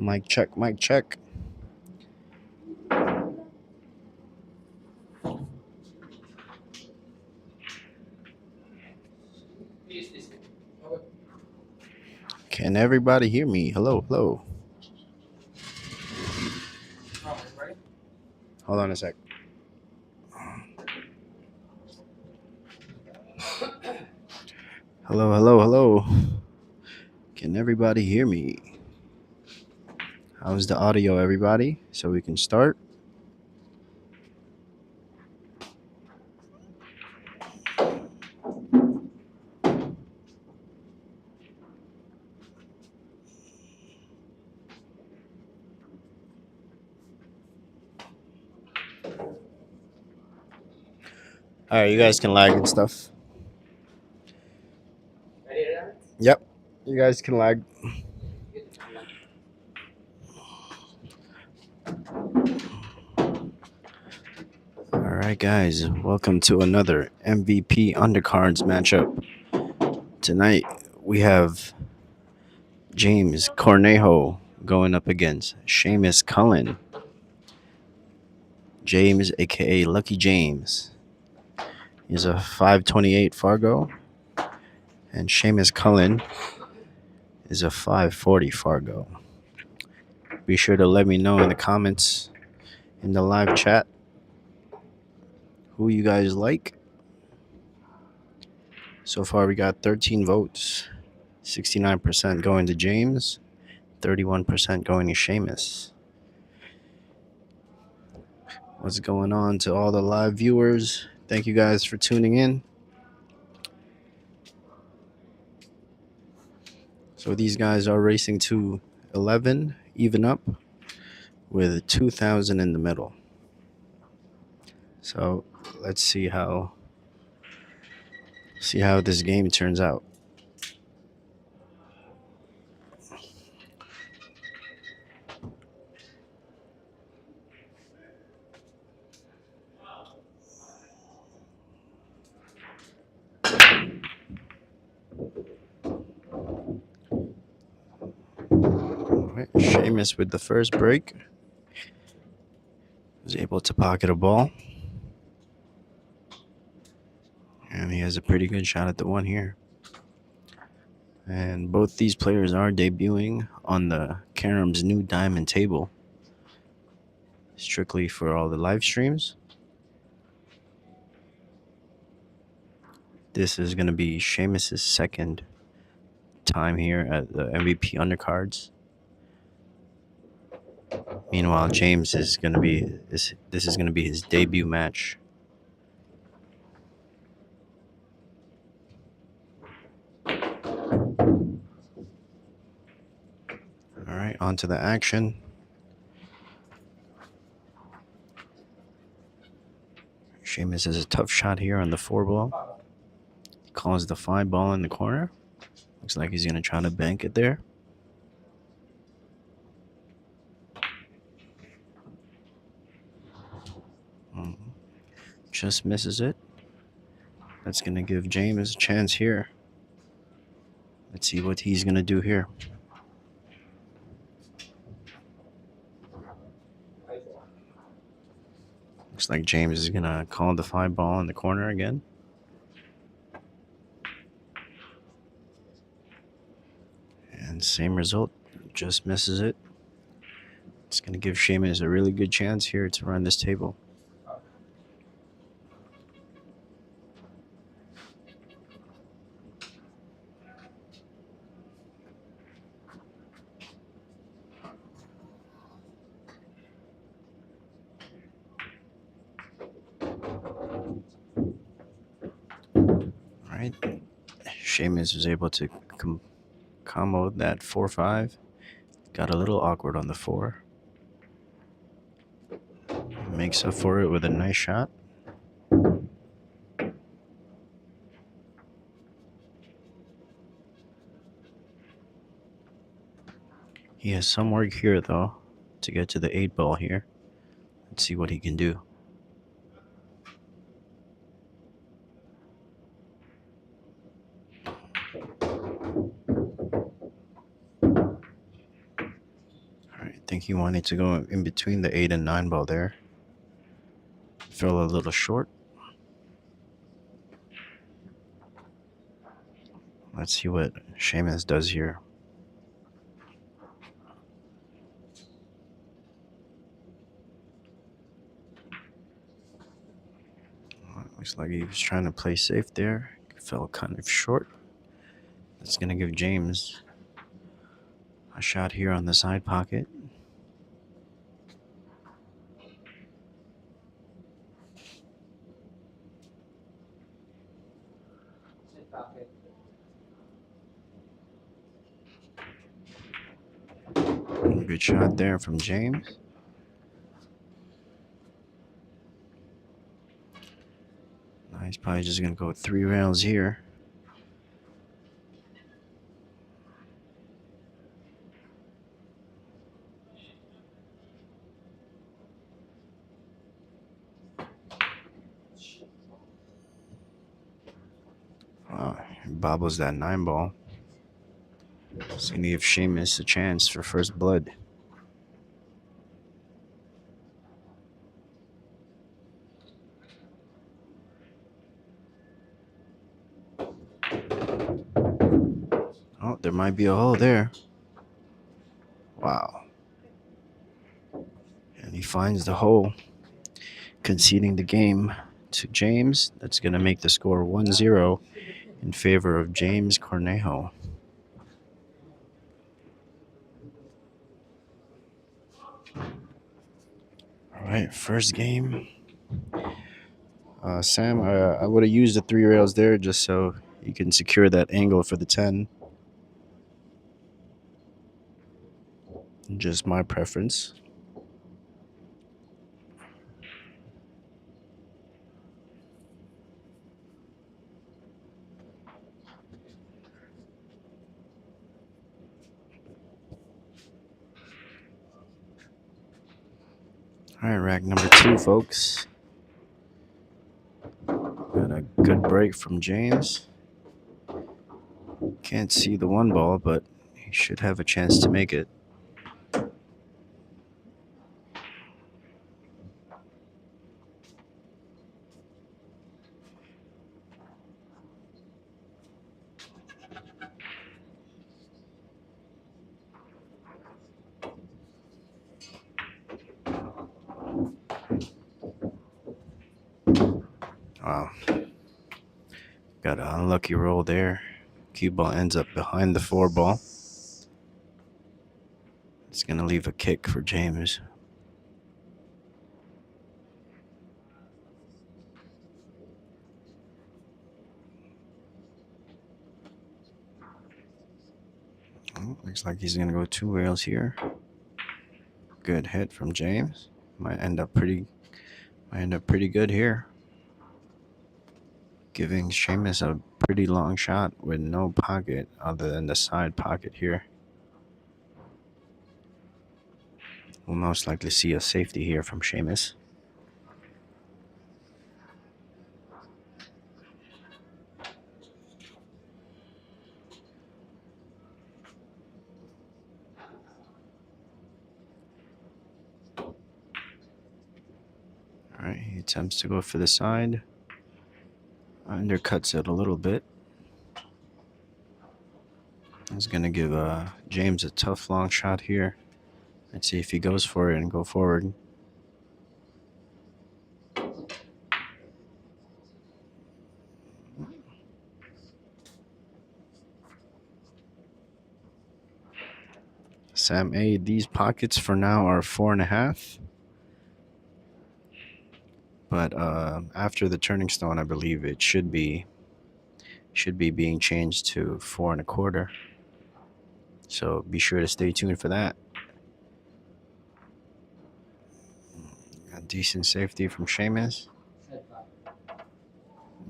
Mic check, mic check. Can everybody hear me? Hello, hello. Hold on a sec. Hello, hello, hello. Can everybody hear me? How's the audio, everybody? So we can start. All right, you guys can lag and stuff. Yep, you guys can lag. All right, guys, welcome to another MVP Undercards matchup. Tonight we have James Cornejo going up against Seamus Cullen. James, aka Lucky James, is a 528 Fargo, and Seamus Cullen is a 540 Fargo. Be sure to let me know in the comments in the live chat who you guys like. So far, we got 13 votes, 69% going to James, 31% going to Seamus. What's going on to all the live viewers? Thank you guys for tuning in. So these guys are racing to 11, even up, with 2,000 in the middle. So let's see how this game turns out. Right, Seamus with the first break was able to pocket a ball, and he has a pretty good shot at the one here. And both these players are debuting on the Carom's new diamond table, strictly for all the live streams. This is going to be Seamus's second time here at the MVP Undercards. Meanwhile, James is going to be this is going to be his debut match. All right, on to the action. Seamus has a tough shot here on the 4 ball. Calls the 5 ball in the corner. Looks like he's going to try to bank it there. Just misses it. That's going to give James a chance here. Let's see what he's going to do here. Looks like James is going to call the 5 ball in the corner again. And same result. Just misses it. It's going to give Seamus a really good chance here to run this table. All right. Seamus was able to combo that 4-5. Got a little awkward on the 4. Makes up for it with a nice shot. He has some work here, though, to get to the 8 ball here. Let's see what he can do. All I think he wanted to go in between the 8 and 9 ball there. Fell a little short. Let's see what Seamus does here. Looks like he was trying to play safe there. Fell kind of short. That's going to give James a shot here on the side pocket. Good shot there from James. He's probably just going to go 3 rails here. He bobbles that 9 ball. It's going to give Seamus a chance for first blood. Oh, there might be a hole there. Wow. And he finds the hole, conceding the game to James. That's going to make the score 1-0 in favor of James Cornejo. All right, first game. Sam, I would have used the 3 rails there just so you can secure that angle for the 10. Just my preference. All right, rack number 2, folks. Got a good break from James. Can't see the 1 ball, but he should have a chance to make it. Wow. Got an unlucky roll there. Cue ball ends up behind the 4 ball. It's going to leave a kick for James. Oh, looks like he's going to go 2 rails here. Good hit from James. Might end up pretty good here. Giving Seamus a pretty long shot with no pocket other than the side pocket here. We'll most likely see a safety here from Seamus. All right, he attempts to go for the side. Undercuts it a little bit. He's going to give James a tough long shot here. Let's see if he goes for it and go forward. Sam A, these pockets for now are 4.5. But after the turning stone, I believe it should be being changed to 4.25. So be sure to stay tuned for that. A decent safety from Seamus.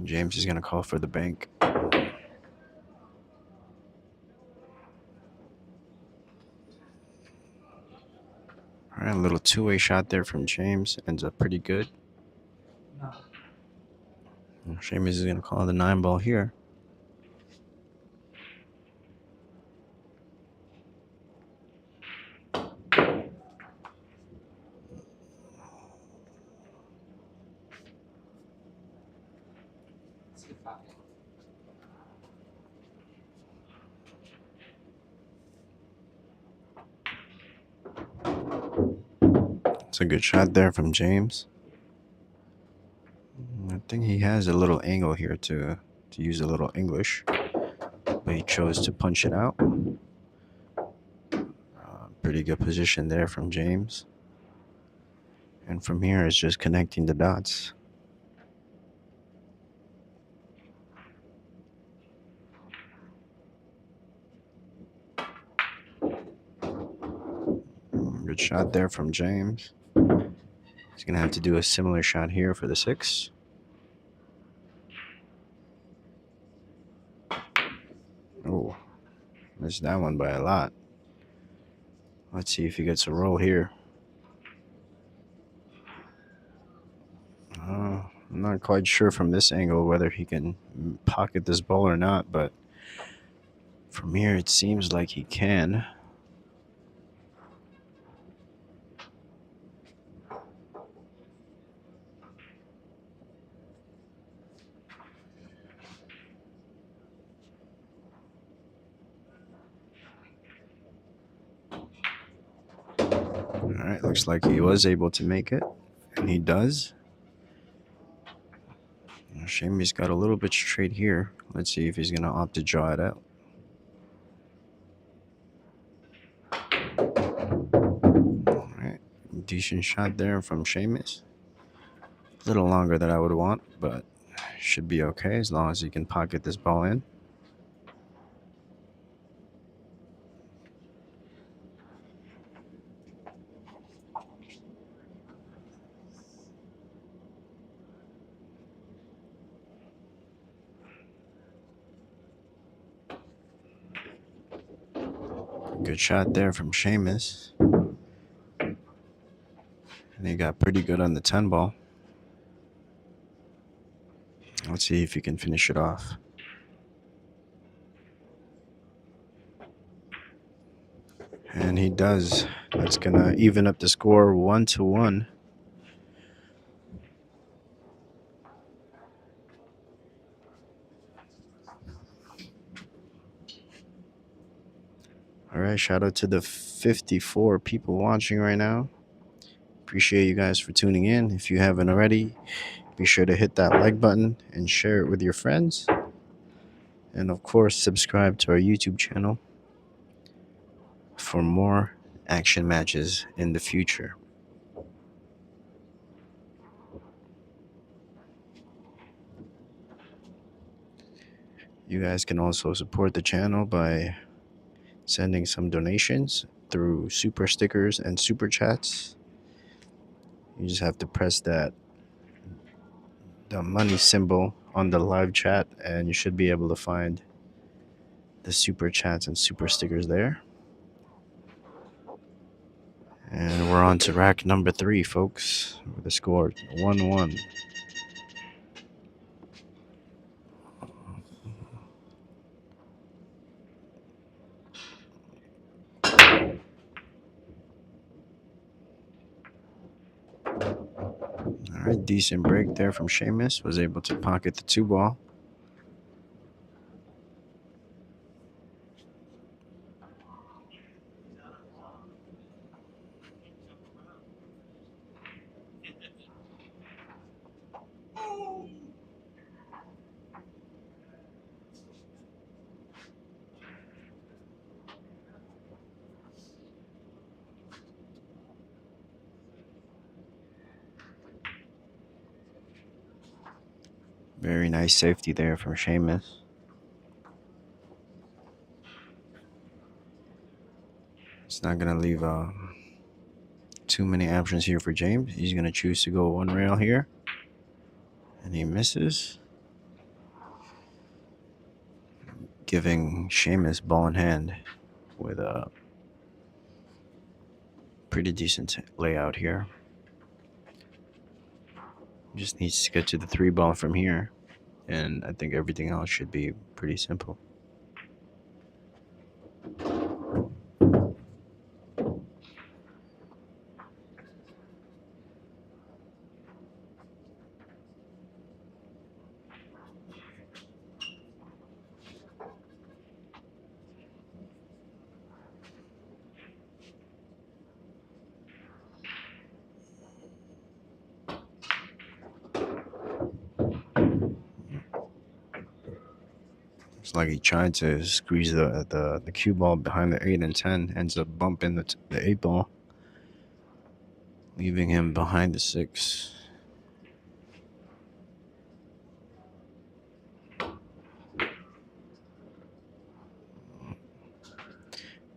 James is going to call for the bank. All right, a little 2-way shot there from James. Ends up pretty good. Seamus is going to call the 9 ball here. It's a good shot there from James. I think he has a little angle here to use a little English, but he chose to punch it out. Pretty good position there from James. And from here, it's just connecting the dots. Good shot there from James. He's going to have to do a similar shot here for the 6. Oh, missed that one by a lot. Let's see if he gets a roll here. I'm not quite sure from this angle whether he can pocket this ball or not, but from here it seems like he can. All right, looks like he was able to make it, and he does. Seamus got a little bit straight here. Let's see if he's going to opt to draw it out. All right, decent shot there from Seamus. A little longer than I would want, but should be okay as long as he can pocket this ball in. Good shot there from Seamus. And he got pretty good on the 10 ball. Let's see if he can finish it off. And he does. That's going to even up the score 1-1. All right, shout out to the 54 people watching right now. Appreciate you guys for tuning in. If you haven't already, be sure to hit that like button and share it with your friends. And of course, subscribe to our YouTube channel for more action matches in the future. You guys can also support the channel by sending some donations through super stickers and super chats. You just have to press the money symbol on the live chat, and you should be able to find the super chats and super stickers there. And we're on to rack number 3, folks, with a score 1-1. All right, decent break there from Seamus. Was able to pocket the 2 ball. Very nice safety there from Seamus. It's not going to leave too many options here for James. He's going to choose to go 1 rail here. And he misses, giving Seamus ball in hand with a pretty decent layout here. Just needs to get to the 3 ball from here, and I think everything else should be pretty simple. It's like he tried to squeeze the cue ball behind the 8 and 10, ends up bumping the 8 ball, leaving him behind the 6.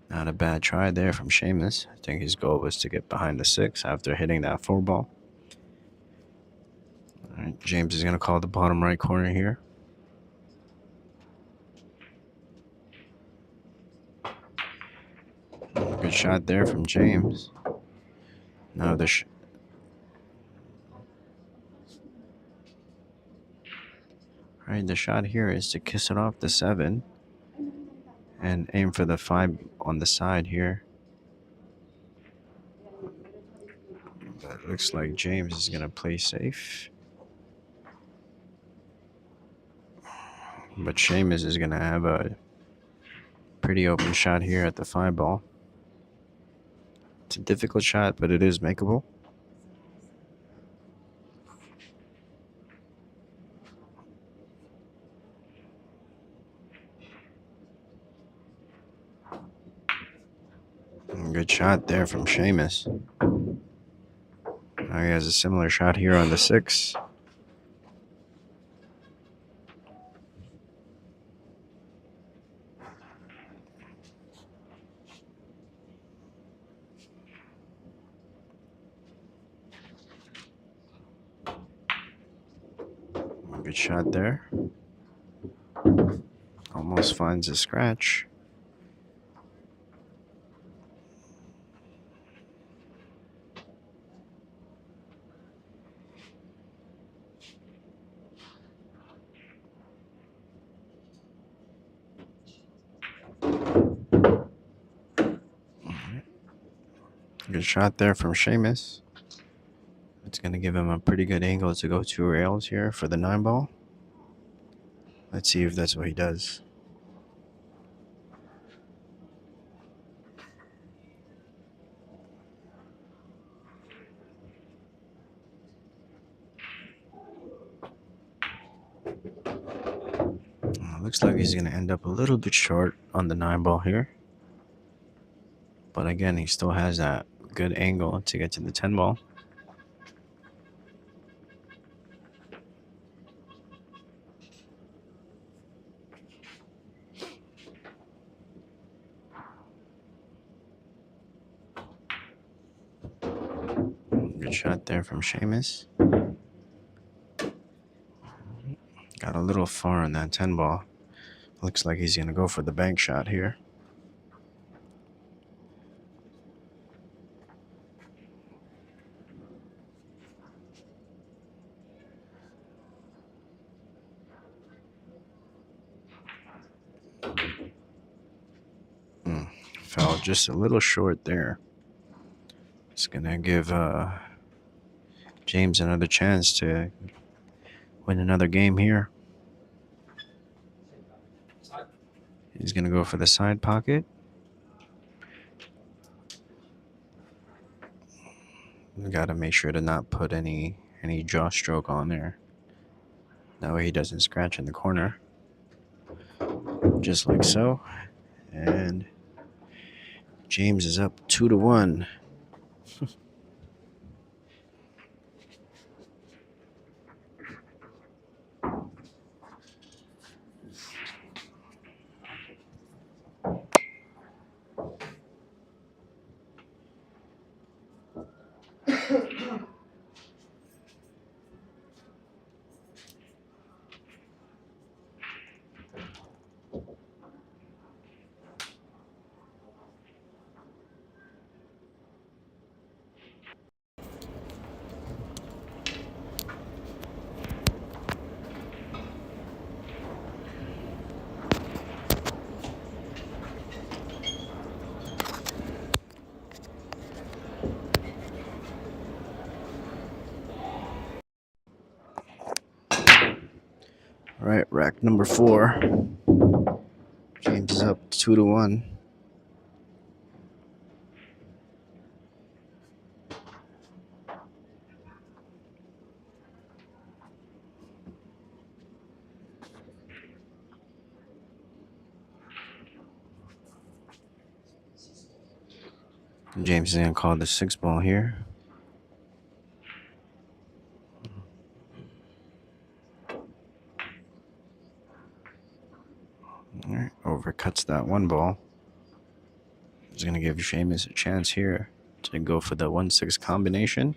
Not a bad try there from Seamus. I think his goal was to get behind the 6 after hitting that 4 ball. All right, James is going to call the bottom right corner here. Good shot there from James. Now the shot here is to kiss it off the 7 and aim for the 5 on the side here. But looks like James is going to play safe. But Seamus is going to have a pretty open shot here at the 5 ball. It's a difficult shot, but it is makeable. Good shot there from Seamus. Now he has a similar shot here on the 6. Good shot there. Almost finds a scratch. Good shot there from Seamus. It's going to give him a pretty good angle to go 2 rails here for the 9 ball. Let's see if that's what he does. Looks like he's going to end up a little bit short on the 9 ball here. But again, he still has that good angle to get to the 10 ball. Good shot there from Seamus. Got a little far on that 10 ball. Looks like he's going to go for the bank shot here. Fell just a little short there. It's going to give James another chance to win another game here. He's going to go for the side pocket. We got to make sure to not put any jaw stroke on there. That way he doesn't scratch in the corner. Just like so. And James is up 2-1. All right, rack number 4. James is up 2-1. James is going to call the 6 ball here. All right, overcuts that 1 ball. He's going to give Seamus a chance here to go for the 1-6 combination.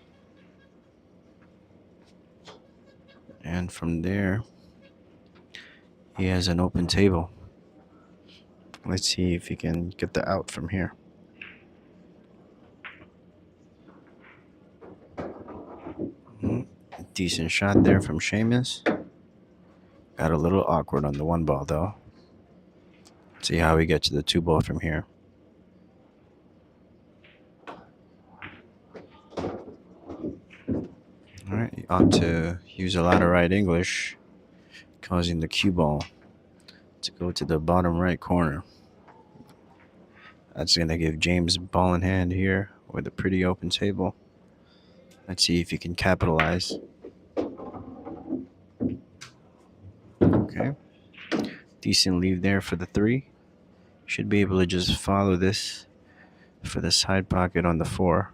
And from there, he has an open table. Let's see if he can get the out from here. Decent shot there from Seamus. Got a little awkward on the 1 ball though. See how we get to the 2 ball from here. All right, he ought to use a lot of right English, causing the cue ball to go to the bottom right corner. That's going to give James ball in hand here with a pretty open table. Let's see if he can capitalize. Okay. Decent leave there for the 3. Should be able to just follow this for the side pocket on the 4.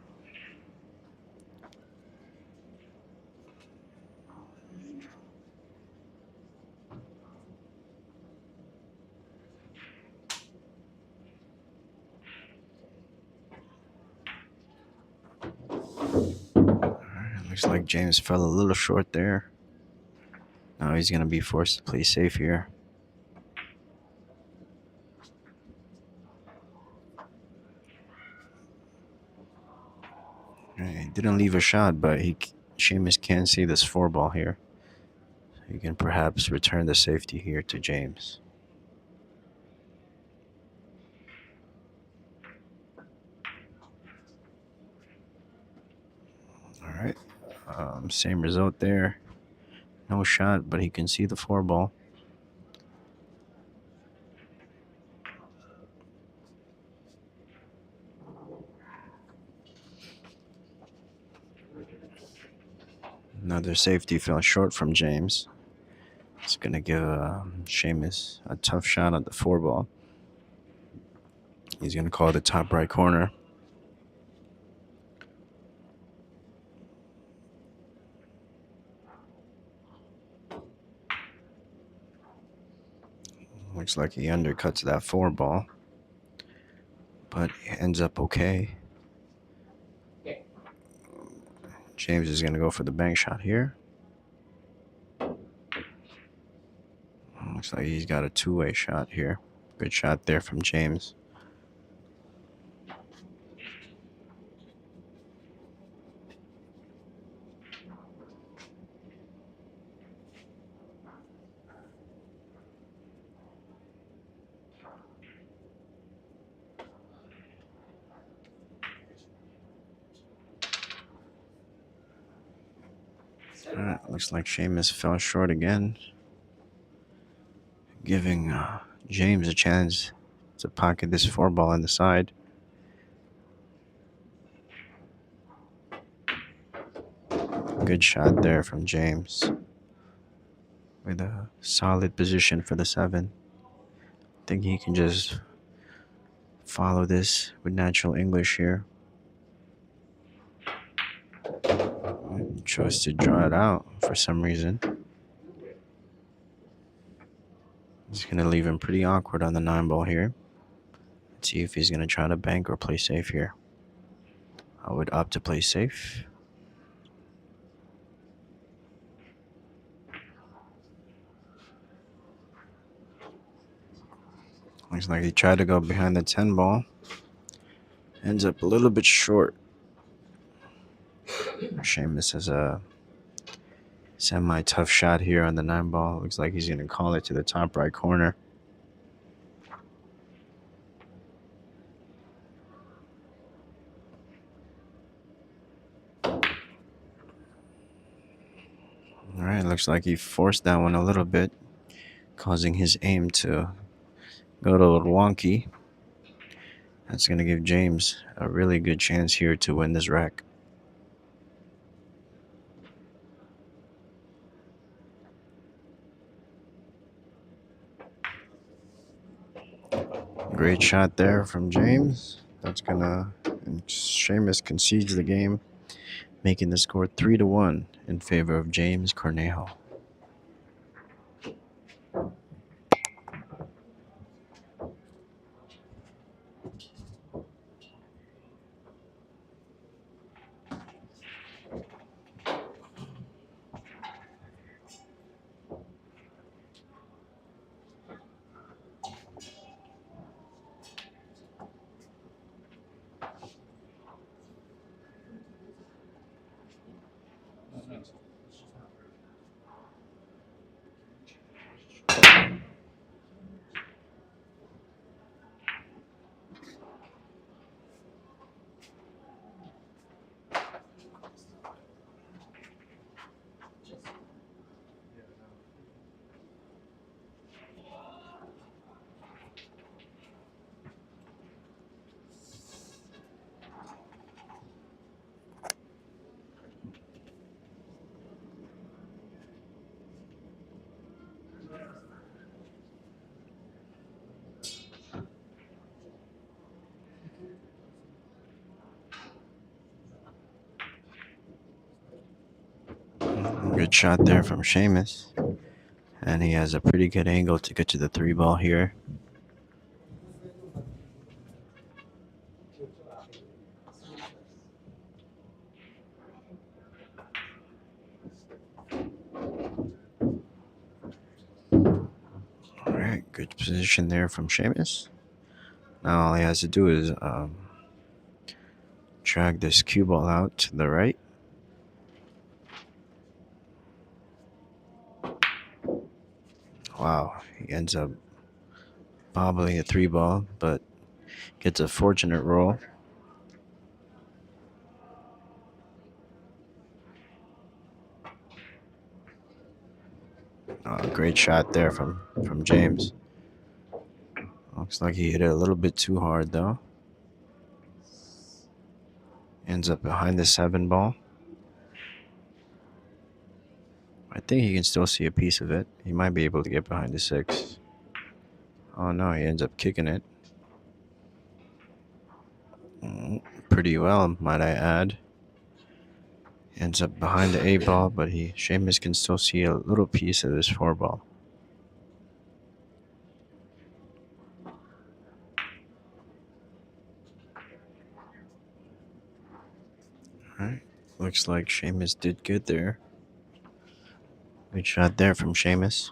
Looks like James fell a little short there. Now he's going to be forced to play safe here. He didn't leave a shot, but Seamus can see this 4 ball here. He can perhaps return the safety here to James. All right. Same result there. No shot, but he can see the 4 ball. Another safety fell short from James. It's going to give Seamus a tough shot at the 4 ball. He's going to call the top right corner. Looks like he undercuts that 4 ball, but ends up okay. James is going to go for the bank shot here. Looks like he's got a 2-way shot here. Good shot there from James. Looks like Seamus fell short again, giving James a chance to pocket this 4 ball on the side. Good shot there from James with a solid position for the 7. I think he can just follow this with natural English here. Chose to draw it out for some reason. It's going to leave him pretty awkward on the 9 ball here. Let's see if he's going to try to bank or play safe here. I would opt to play safe. Looks like he tried to go behind the 10 ball. Ends up a little bit short. Seamus has a semi-tough shot here on the 9 ball. Looks like he's going to call it to the top right corner. All right, looks like he forced that one a little bit, causing his aim to go a little wonky. That's going to give James a really good chance here to win this rack. Great shot there from James. That's gonna. And Seamus concedes the game, making the score 3-1 in favor of James Cornejo. Good shot there from Seamus. And he has a pretty good angle to get to the 3-ball here. Alright, good position there from Seamus. Now all he has to do is drag this cue ball out to the right. Wow, he ends up bobbling a 3-ball, but gets a fortunate roll. Great shot there from James. Looks like he hit it a little bit too hard though. Ends up behind the 7-ball. I think he can still see a piece of it. He might be able to get behind the 6. Oh no, he ends up kicking it. Pretty well, might I add. Ends up behind the 8-ball, but Seamus can still see a little piece of this 4-ball. Alright, looks like Seamus did good there. Good shot there from Seamus.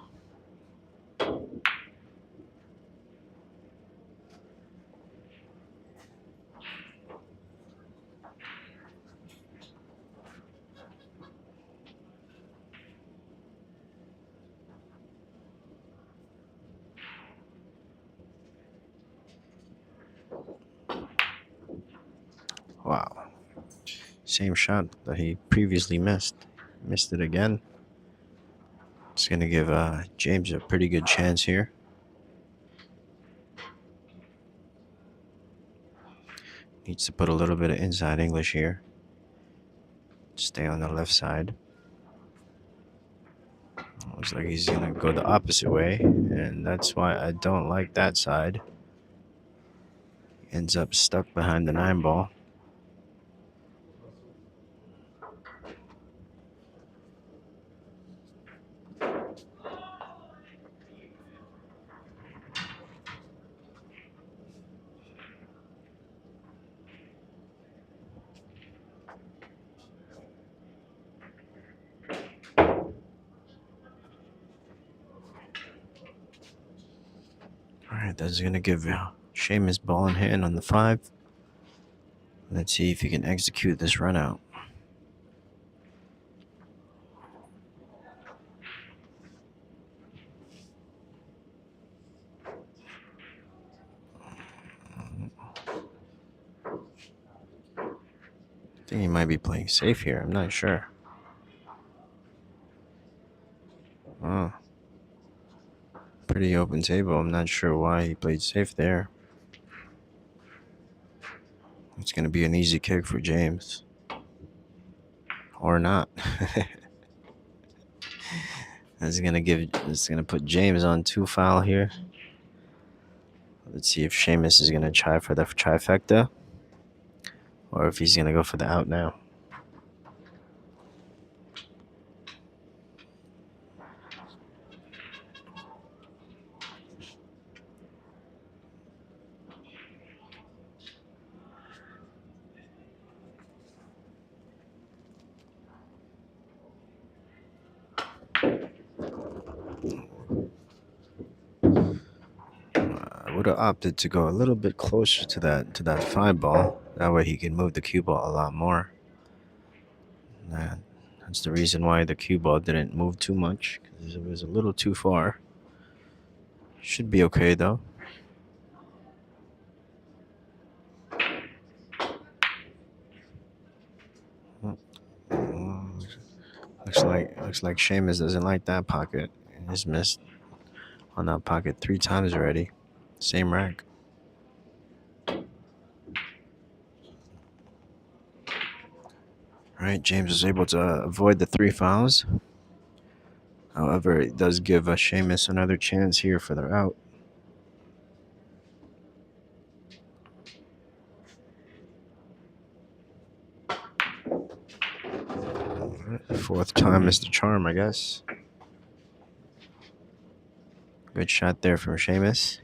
Wow. Same shot that he previously missed. Missed it again. It's going to give James a pretty good chance here. Needs to put a little bit of inside English here. Stay on the left side. Looks like he's going to go the opposite way, and that's why I don't like that side. Ends up stuck behind the 9-ball. Alright, that's going to give Seamus ball in hand on the 5. Let's see if he can execute this run out. I think he might be playing safe here. I'm not sure. Oh. Pretty open table. I'm not sure why he played safe there. It's going to be an easy kick for James. Or not. It's going to put James on 2 foul here. Let's see if Seamus is going to try for the trifecta. or if he's going to go for the out now. I would have opted to go a little bit closer to that 5 ball. That way he can move the cue ball a lot more. That's the reason why the cue ball didn't move too much, because it was a little too far. Should be okay though. Looks like Seamus doesn't like that pocket. He's missed on that pocket 3 times already. Same rack. All right, James is able to avoid the 3 fouls. However, it does give Seamus another chance here for the out. Fourth time is the charm, I guess. Good shot there from Seamus.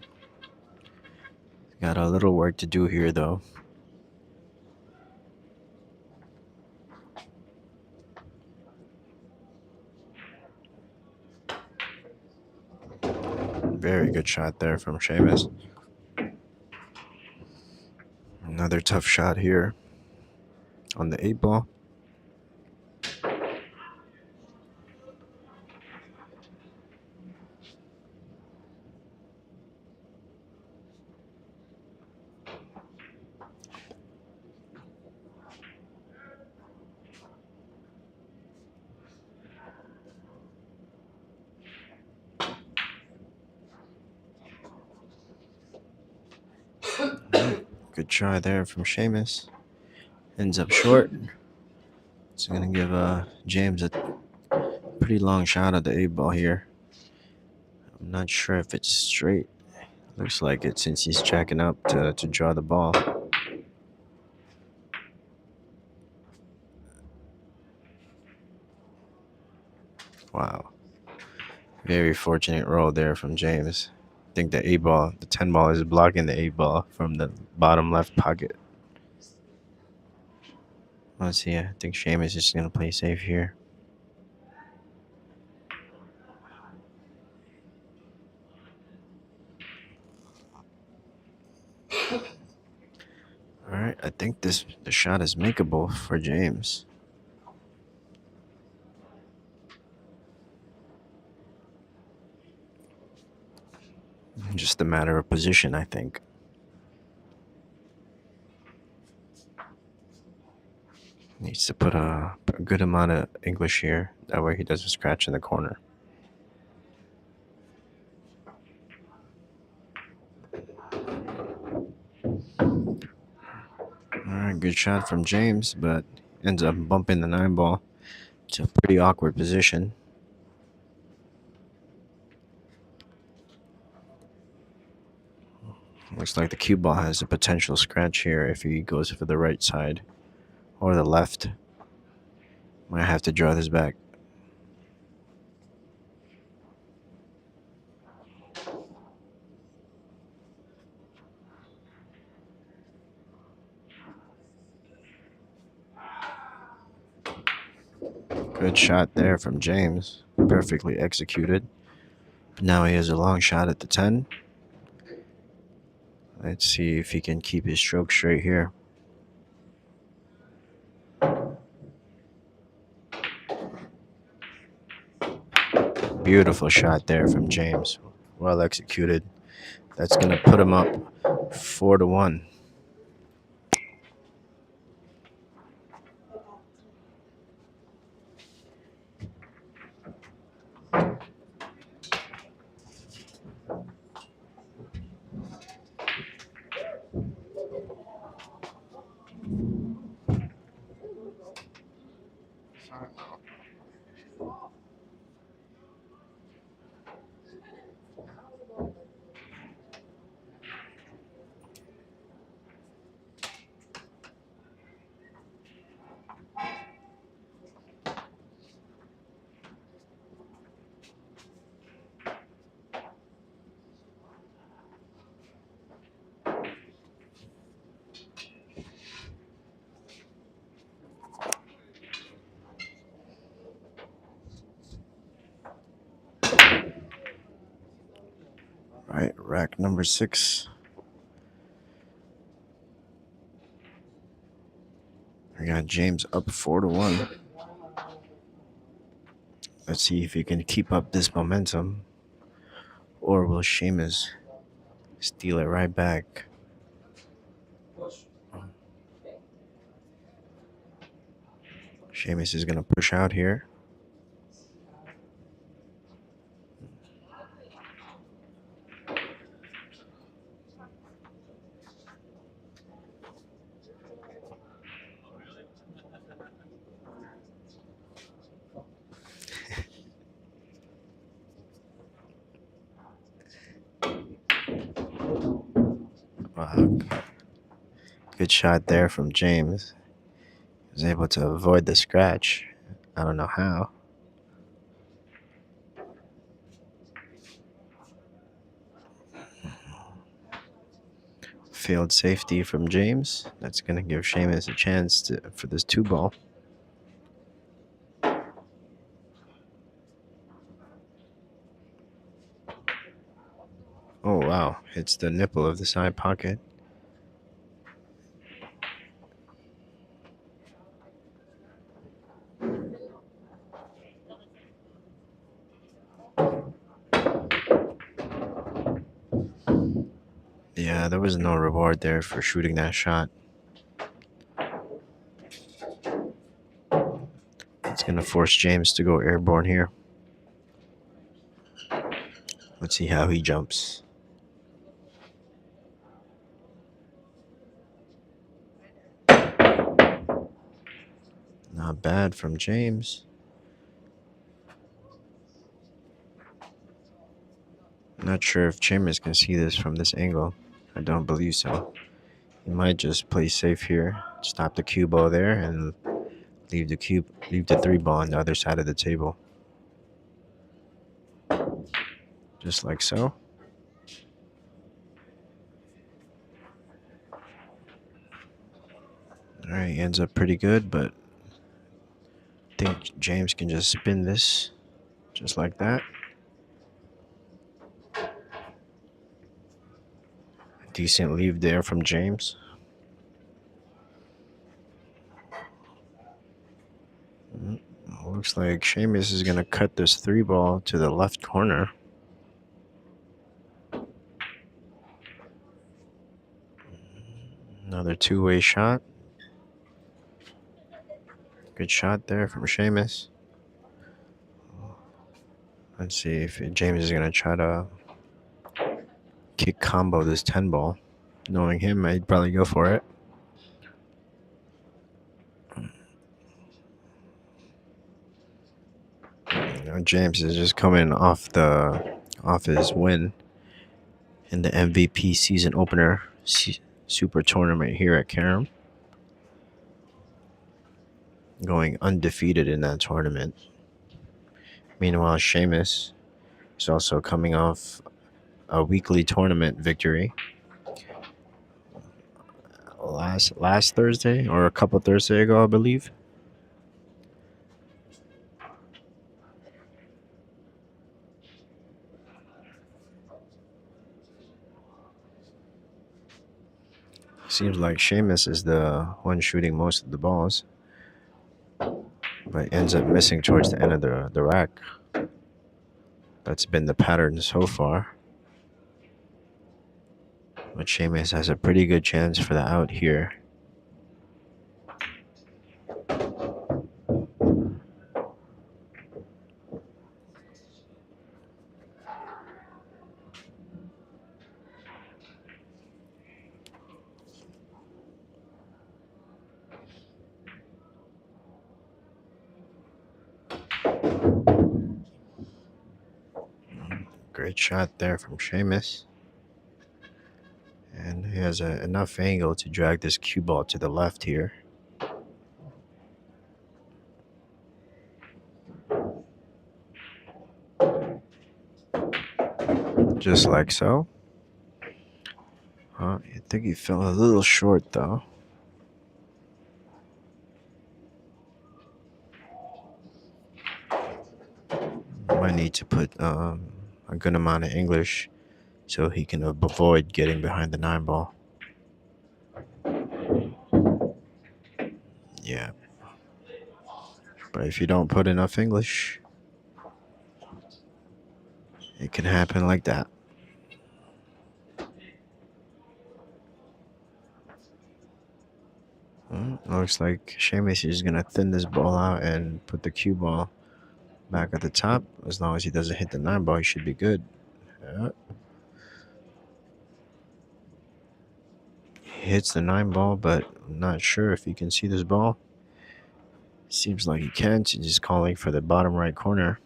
Got a little work to do here, though. Very good shot there from Seamus. Another tough shot here on the 8 ball. Good try there from Seamus. Ends up short. It's going to give James a pretty long shot at the 8 ball here. I'm not sure if it's straight. Looks like it since he's jacking up to draw the ball. Wow. Very fortunate roll there from James. I think the 8 ball, the 10 ball is blocking the 8 ball from the bottom left pocket. Let's see. I think Seamus is just going to play safe here. All right. I think the shot is makeable for James. Just a matter of position, I think. Needs to put a good amount of English here. That way he doesn't scratch in the corner. All right, good shot from James, but ends up bumping the 9 ball. It's a pretty awkward position. Looks like the cue ball has a potential scratch here if he goes for the right side or the left. Might have to draw this back. Good shot there from James. Perfectly executed. Now he has a long shot at the 10. Let's see if he can keep his stroke straight here. Beautiful shot there from James. Well executed. That's going to put him up 4-1. Rack number 6. We got James up 4-1. Let's see if he can keep up this momentum, or will Seamus steal it right back? Seamus is going to push out here. Wow. Good shot there from James. He was able to avoid the scratch. I don't know how. Failed safety from James. That's going to give Seamus a chance for this 2-ball. Oh, wow. Hits the nipple of the side pocket. Yeah, there was no reward there for shooting that shot. It's going to force James to go airborne here. Let's see how he jumps. Not bad from James. Not sure if Chambers can see this from this angle. I don't believe so. He might just play safe here, stop the cue ball there, and leave the 3-ball on the other side of the table. Just like so. Alright, he ends up pretty good, but I think James can just spin this just like that. Decent leave there from James. Looks like Seamus is going to cut this 3-ball to the left corner. Another 2-way shot. Good shot there from Seamus. Let's see if James is going to try to kick combo this 10-ball. Knowing him, I'd probably go for it. James is just coming off his win in the MVP season opener super tournament here at Carom. Going undefeated in that tournament. Meanwhile, Seamus is also coming off a weekly tournament victory last Thursday, or a couple Thursdays ago, I believe. Seems like Seamus is the one shooting most of the balls, but ends up missing towards the end of the rack. That's been the pattern so far. But Seamus has a pretty good chance for the out here. Great shot there from Seamus. And he has enough angle to drag this cue ball to the left here. Just like so. I think he fell a little short though. Might need to put a good amount of English so he can avoid getting behind the 9 ball. Yeah. But if you don't put enough English, it can happen like that. Looks like Seamus is going to thin this ball out and put the cue ball back at the top. As long as he doesn't hit the 9 ball, he should be good. Yeah. He hits the 9 ball, but I'm not sure if he can see this ball. Seems like he can't. He's just calling for the bottom right corner.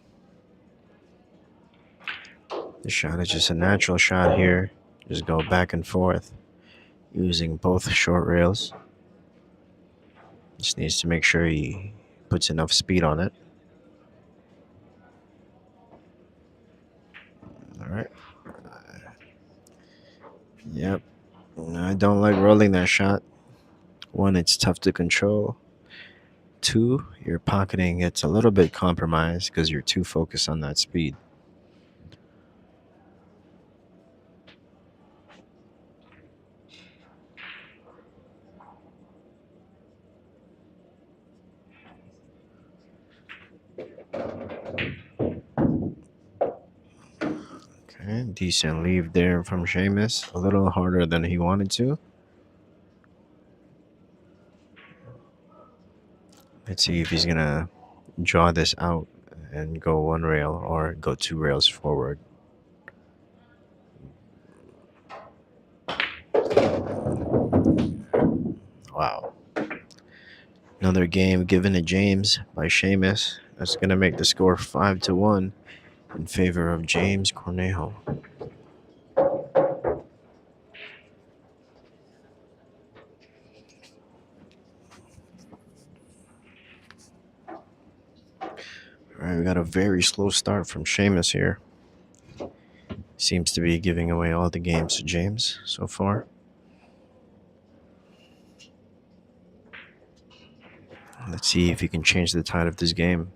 The shot is just a natural shot here. Just go back and forth using both short rails. Just needs to make sure he puts enough speed on it. All right. Yep. I don't like rolling that shot. 1, it's tough to control. 2, your pocketing gets a little bit compromised because you're too focused on that speed. Okay, decent leave there from Seamus. A little harder than he wanted to. Let's see if he's going to draw this out and go 1 rail or go 2 rails forward. Wow. Another game given to James by Seamus. That's going to make the score 5-1 in favor of James Cornejo. All right, we got a very slow start from Seamus here. Seems to be giving away all the games to James so far. Let's see if he can change the tide of this game.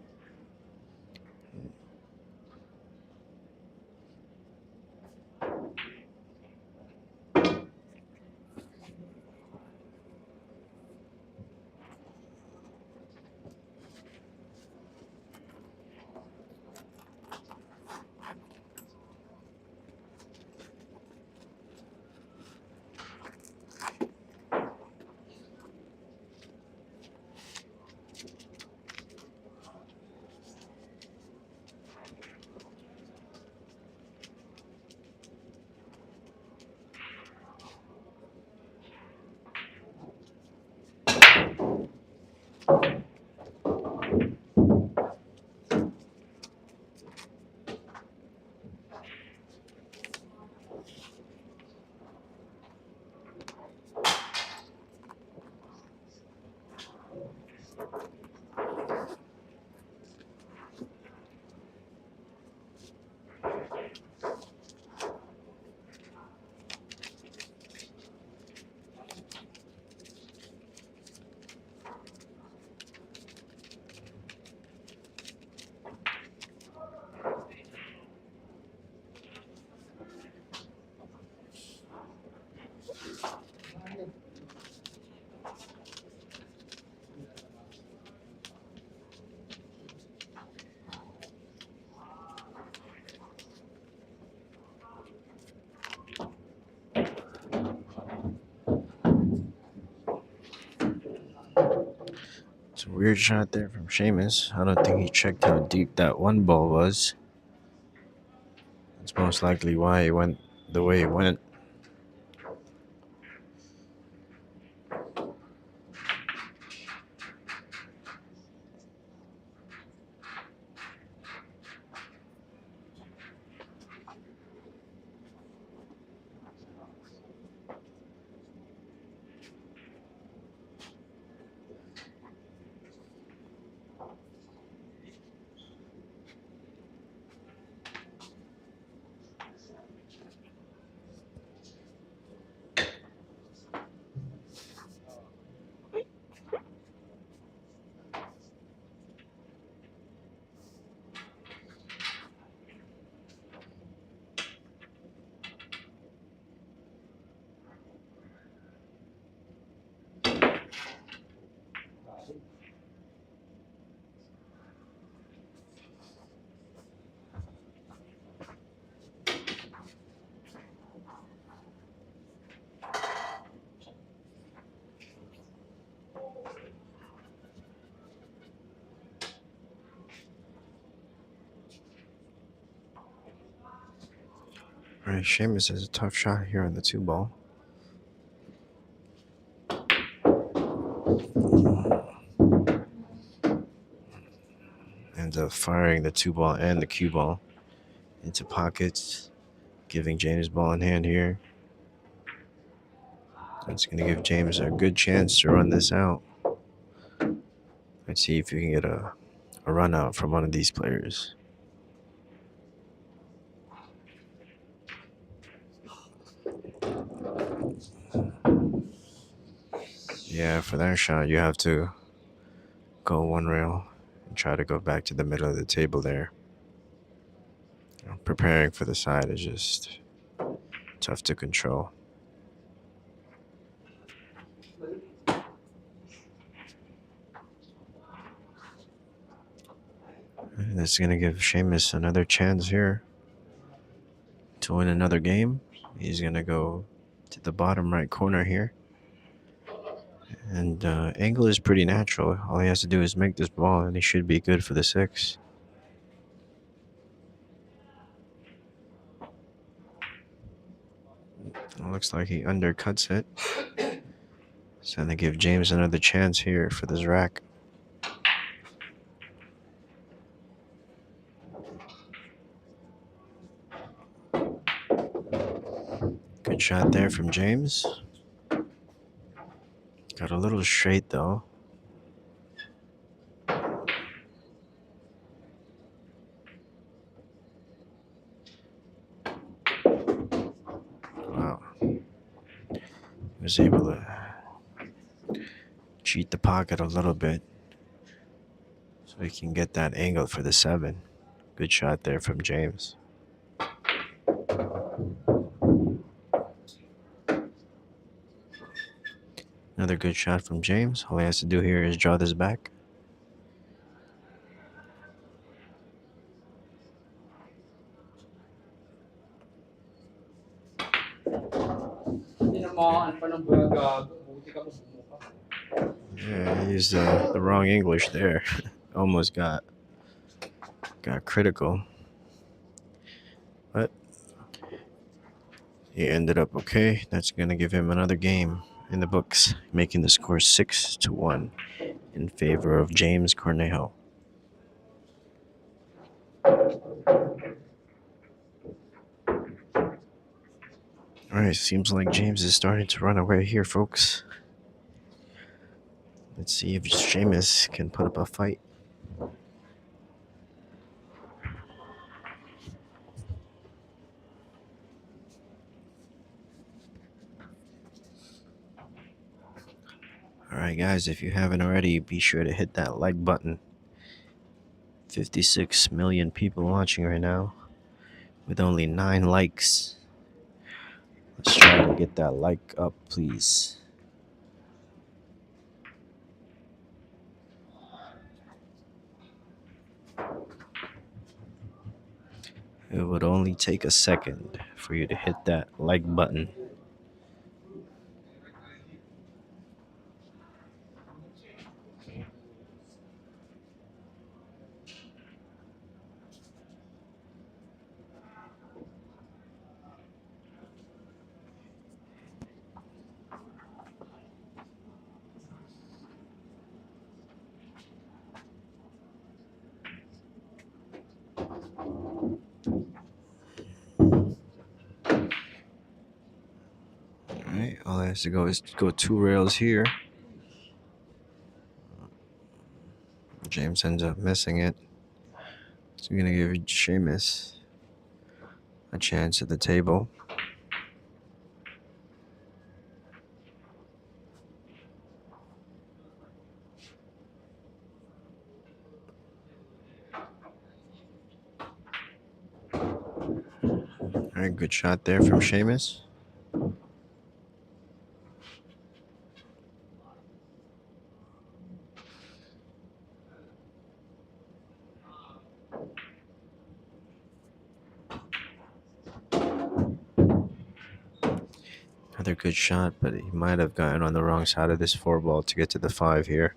It's a weird shot there from Seamus. I don't think he checked how deep that 1 ball was. That's most likely why it went the way it went. All right, Seamus has a tough shot here on the 2-ball. Ends up firing the 2-ball and the cue ball into pockets, giving James ball in hand here. That's going to give James a good chance to run this out. Let's see if you can get a run out from one of these players. Yeah, for that shot, you have to go one rail and try to go back to the middle of the table there. Preparing for the side is just tough to control. And that's going to give Seamus another chance here to win another game. He's going to go to the bottom right corner here. And angle is pretty natural. All he has to do is make this ball, and he should be good for the 6. It looks like he undercuts it. So they give James another chance here for this rack. Good shot there from James. Got a little straight though. Wow. He was able to cheat the pocket a little bit so he can get that angle for the 7. Good shot there from James. Another good shot from James. All he has to do here is draw this back. Yeah, he used the wrong English there. Almost got critical. But he ended up okay. That's going to give him another game in the books, making the score 6-1 in favor of James Cornejo. All right, seems like James is starting to run away here, folks. Let's see if Seamus can put up a fight. Alright guys, if you haven't already, be sure to hit that like button. 56 million people watching right now with only 9 likes. Let's try to get that like up, please. It would only take a second for you to hit that like button. Alright, all I have to go is go 2 rails here. James ends up missing it. So we're going to give Seamus a chance at the table. Alright, good shot there from Seamus. Another good shot, but he might have gotten on the wrong side of this 4-ball to get to the 5 here.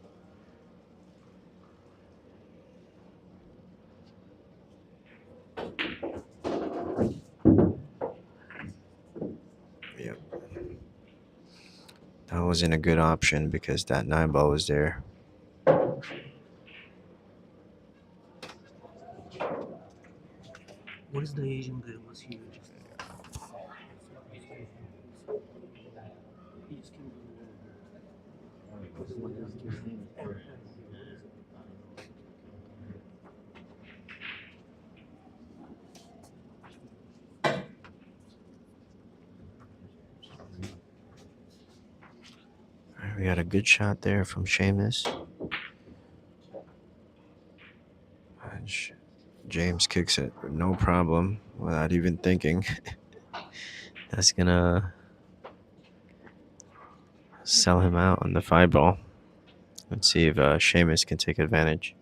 Yep. That wasn't a good option because that 9-ball was there. What is the Asian guy was here? He just came We got a good shot there from Seamus. And James kicks it with no problem without even thinking. That's gonna sell him out on the 5-ball. Let's see if Seamus can take advantage.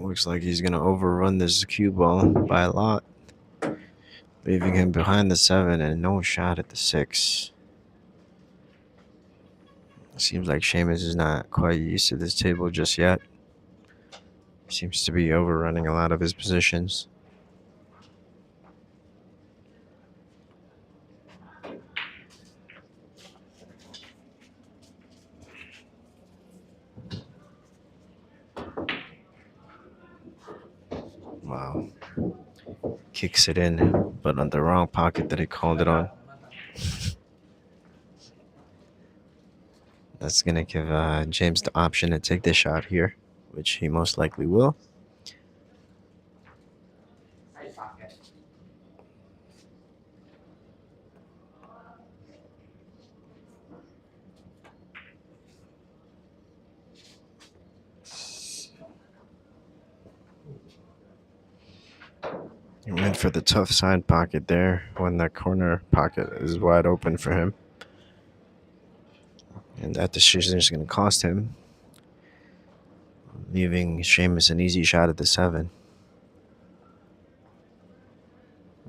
Looks like he's gonna overrun this cue ball by a lot, leaving him behind the 7 and no shot at the 6. Seems like Seamus is not quite used to this table just yet. Seems to be overrunning a lot of his positions. Wow. Kicks it in, but on the wrong pocket that he called it on. That's going to give James the option to take this shot here, which he most likely will. He went for the tough side pocket there when that corner pocket is wide open for him. And that decision is going to cost him, leaving Seamus an easy shot at the 7.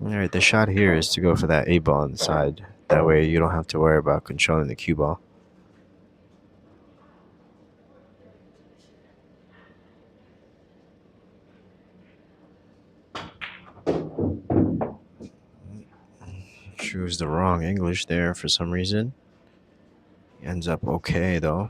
All right, the shot here is to go for that 8-ball on the side. That way you don't have to worry about controlling the cue ball. Choose the wrong English there for some reason. He ends up okay, though.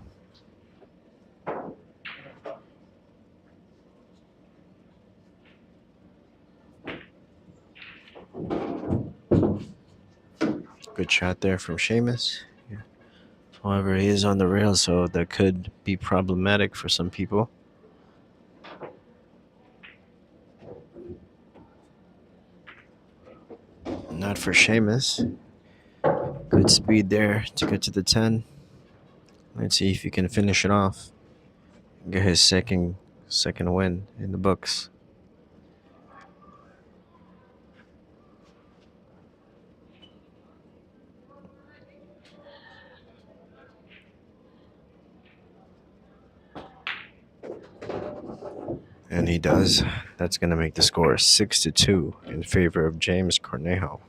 Good shot there from Seamus. Yeah. However, he is on the rail, so that could be problematic for some people. Not for Seamus. Good speed there to get to the 10. Let's see if he can finish it off. Get his second win in the books. And he does. That's going to make the score 6-2 in favor of James Cornejo.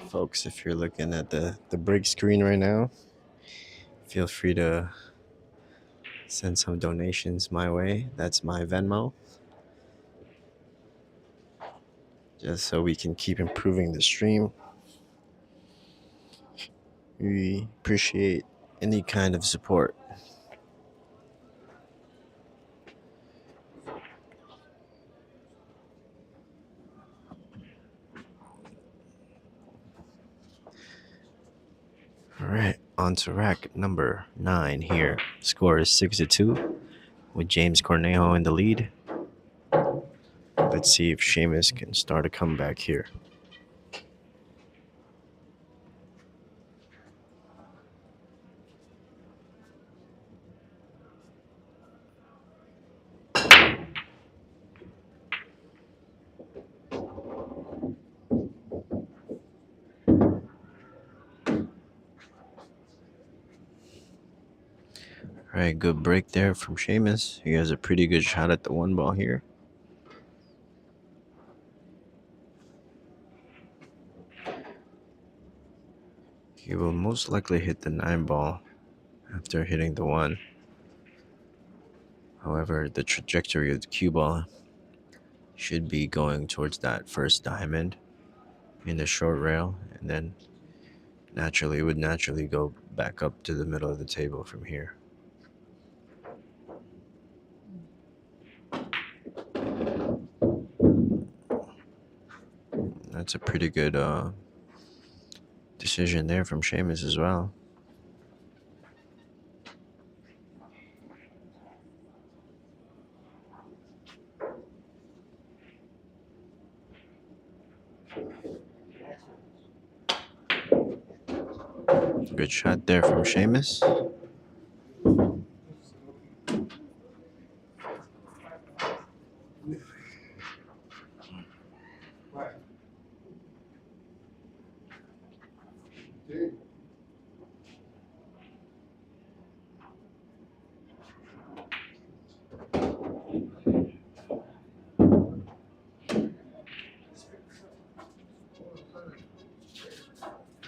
Folks, if you're looking at the break screen right now, feel free to send some donations my way. That's my Venmo. Just so we can keep improving the stream. We appreciate any kind of support. All right, on to rack number 9 here. Score is 6-2 with James Cornejo in the lead. Let's see if Seamus can start a comeback here. All right, good break there from Seamus. He has a pretty good shot at the one ball here. He will most likely hit the 9 ball after hitting the 1. However, the trajectory of the cue ball should be going towards that first diamond in the short rail, and then it would naturally go back up to the middle of the table from here. That's a pretty good decision there from Seamus as well. Good shot there from Seamus.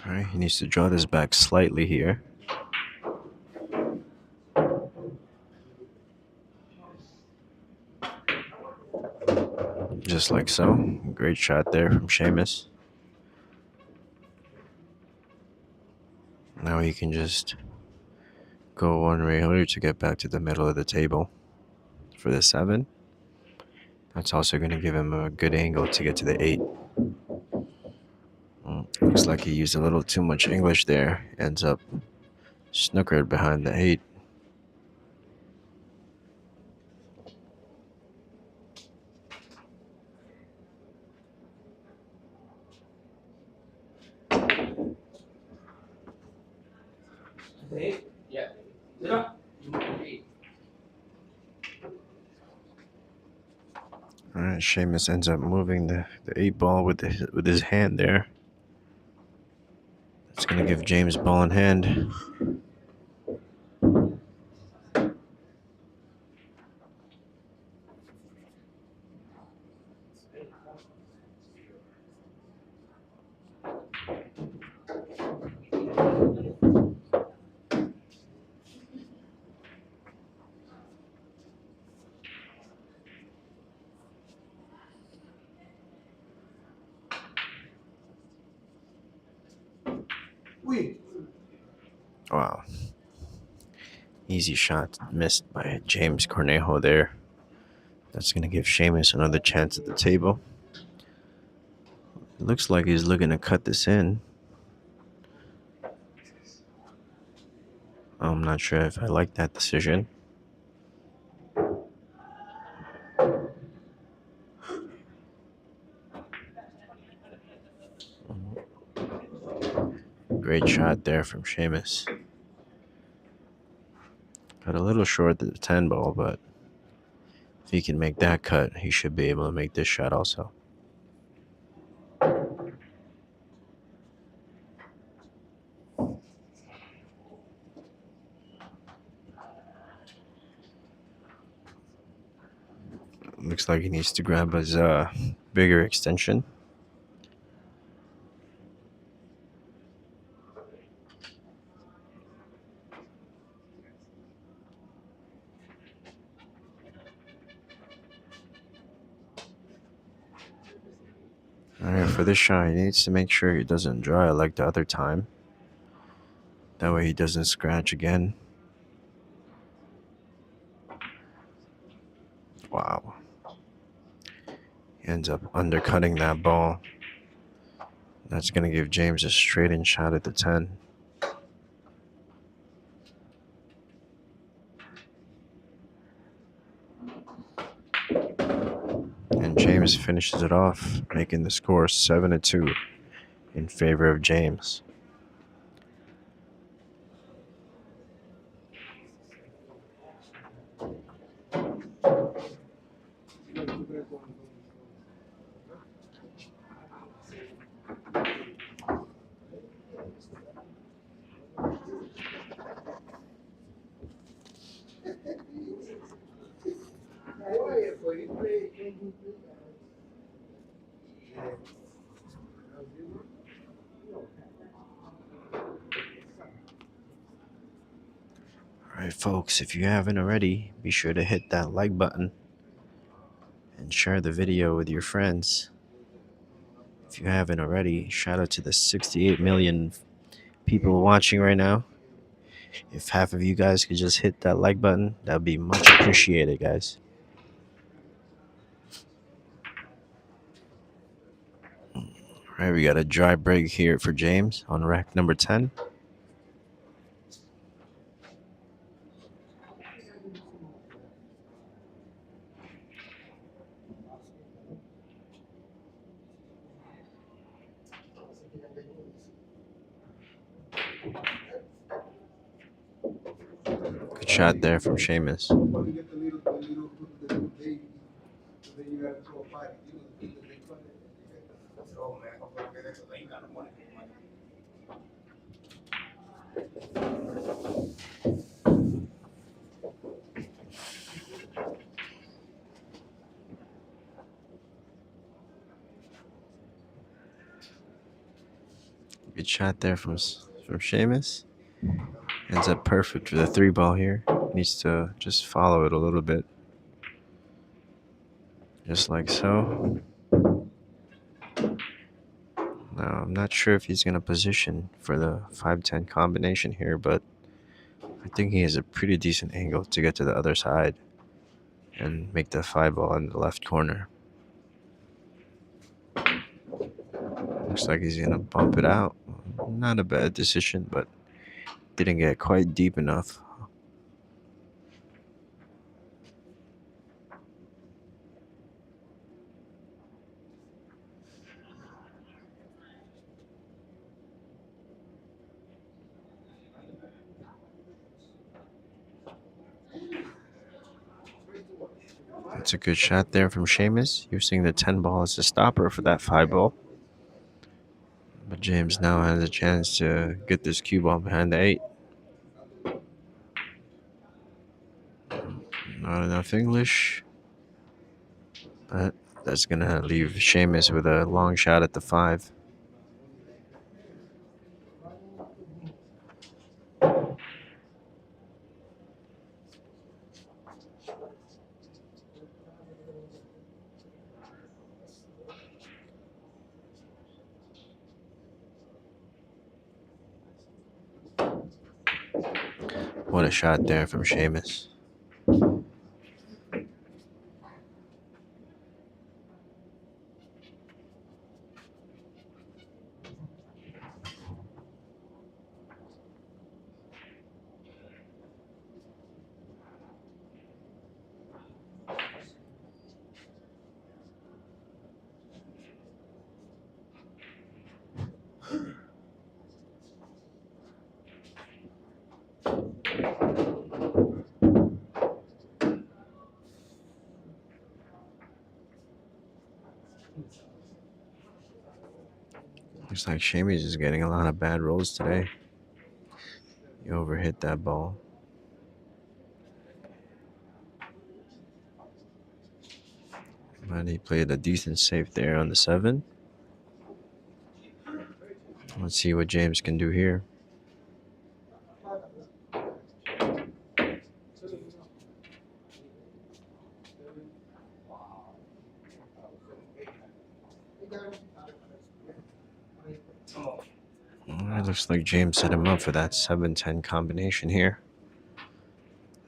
All right, he needs to draw this back slightly here. Just like so. Great shot there from Seamus. Now he can just go one railer to get back to the middle of the table for the 7. That's also going to give him a good angle to get to the 8. Looks like he used a little too much English there. Ends up snookered behind the 8. All right, Seamus ends up moving the 8 ball with his hand there. It's going to give James ball in hand. Wow. Easy shot missed by James Cornejo there. That's going to give Seamus another chance at the table. It looks like he's looking to cut this in. I'm not sure if I like that decision. Great shot there from Seamus. Got a little short at the 10 ball, but if he can make that cut, he should be able to make this shot also. Looks like he needs to grab his bigger extension. Alright, for this shot, he needs to make sure he doesn't draw it like the other time. That way he doesn't scratch again. Wow. He ends up undercutting that ball. That's going to give James a straight-in shot at the 10. And James finishes it off, making the score 7-2 in favor of James. Alright, folks, if you haven't already, be sure to hit that like button and share the video with your friends. If you haven't already, shout out to the 68 million people watching right now. If half of you guys could just hit that like button, that would be much appreciated, guys. Alright, we got a dry break here for James on rack number 10. Good shot there from Seamus. Good shot there from Seamus. Ends up perfect for the 3-ball here. Needs to just follow it a little bit. Just like so. Now, I'm not sure if he's going to position for the 5-10 combination here, but I think he has a pretty decent angle to get to the other side and make the 5-ball in the left corner. Looks like he's going to bump it out. Not a bad decision, but didn't get quite deep enough. That's a good shot there from Seamus, using the 10-ball as a stopper for that 5-ball. But James now has a chance to get this cue ball behind the 8. Not enough English. But that's going to leave Seamus with a long shot at the 5. What a shot there from Seamus. Looks like Seamus is getting a lot of bad rolls today. He overhit that ball. But he played a decent save there on the 7. Let's see what James can do here. It looks like James set him up for that 7-10 combination here.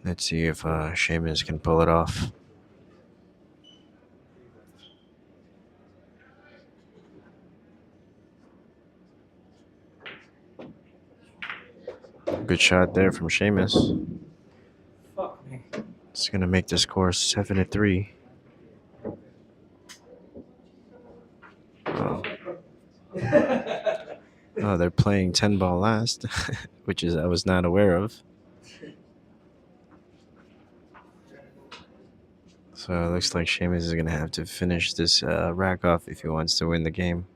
Let's see if Seamus can pull it off. Good shot there from Seamus. Fuck me. It's going to make the score 7-3. Oh, they're playing 10-ball last, which I was not aware of. So it looks like Seamus is going to have to finish this rack off if he wants to win the game.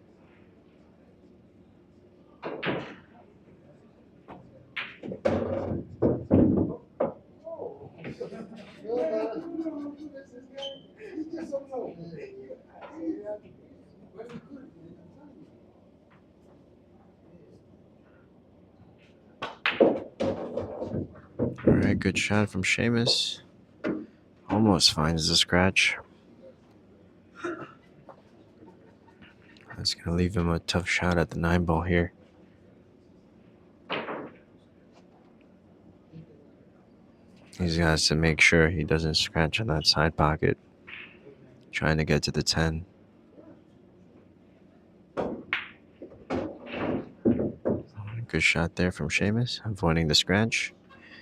All right, good shot from Seamus. Almost finds the scratch. That's going to leave him a tough shot at the 9 ball here. He's got to make sure he doesn't scratch on that side pocket. Trying to get to the 10. Good shot there from Seamus, avoiding the scratch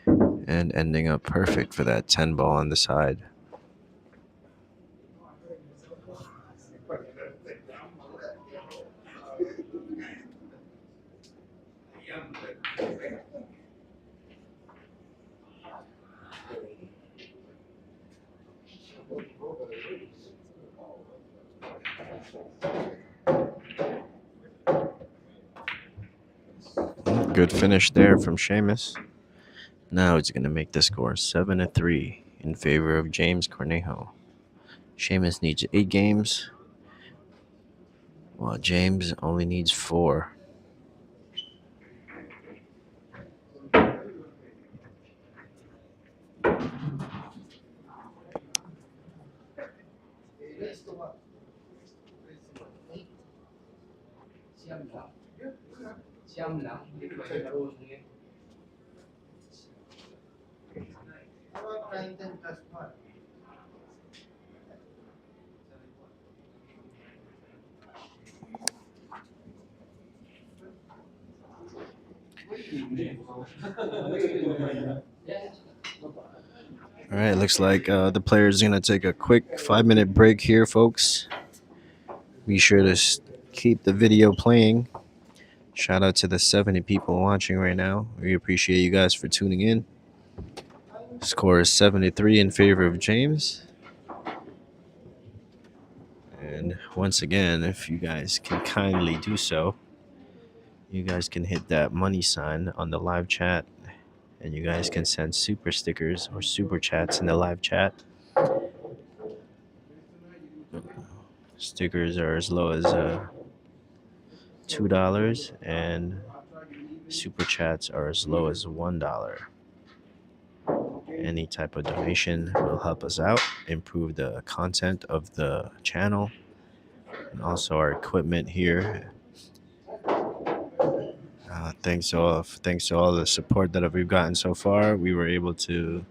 and ending up perfect for that 10 ball on the side. Good finish there from Seamus. Now it's going to make the score 7-3 in favor of James Cornejo. Seamus needs 8 games, while James only needs 4. All right, looks like the players are going to take a quick 5-minute break here, folks. Be sure to keep the video playing. Shout out to the 70 people watching right now. We appreciate you guys for tuning in. Score is 7-3 in favor of James. And once again, if you guys can kindly do so, you guys can hit that money sign on the live chat, and you guys can send super stickers or super chats in the live chat. Stickers are as low as $2, and super chats are as low as $1. Any type of donation will help us out, improve the content of the channel, and also our equipment here. Thanks to all the support that we've gotten so far. We were able to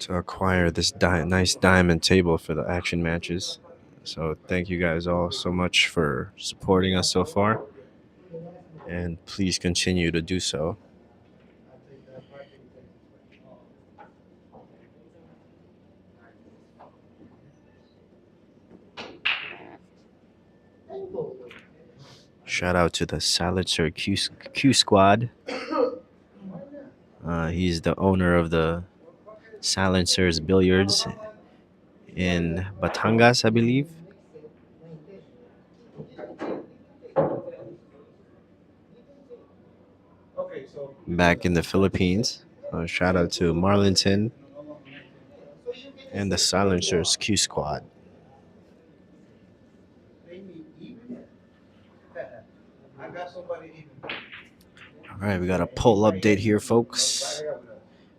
acquire this nice diamond table for the action matches. So thank you guys all so much for supporting us so far, and please continue to do so. Shout out to the Silencer Q Squad. He's the owner of the Silencers Billiards in Batangas, I believe. Back in the Philippines. Shout out to Marlinton and the Silencers Q Squad. All right, we got a poll update here, folks.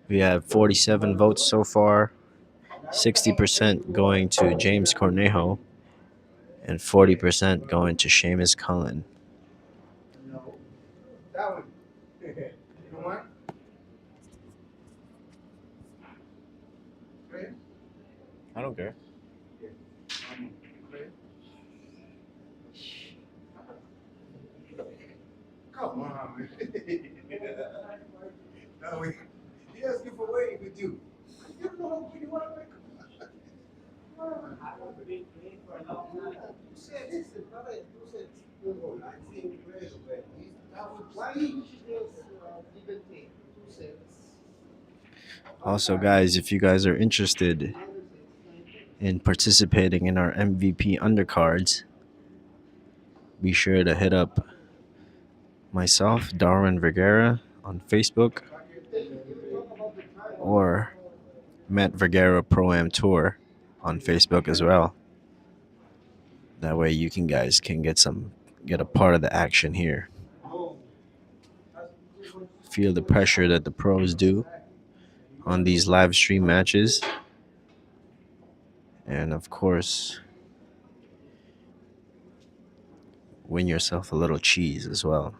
We have 47 votes so far, 60% going to James Cornejo, and 40% going to Seamus Cullen. I don't care. Come on. No, he asked you for waiting with you. You don't know who you are. You said this, brother. You said, I think why you Also, guys, if you guys are interested in participating in our MVP Undercards, be sure to hit up myself, Darwin Vergara, on Facebook, or Matt Vergara Pro-Am Tour on Facebook as well. That way you guys can get a part of the action here. Feel the pressure that the pros do on these live stream matches. And of course, win yourself a little cheese as well.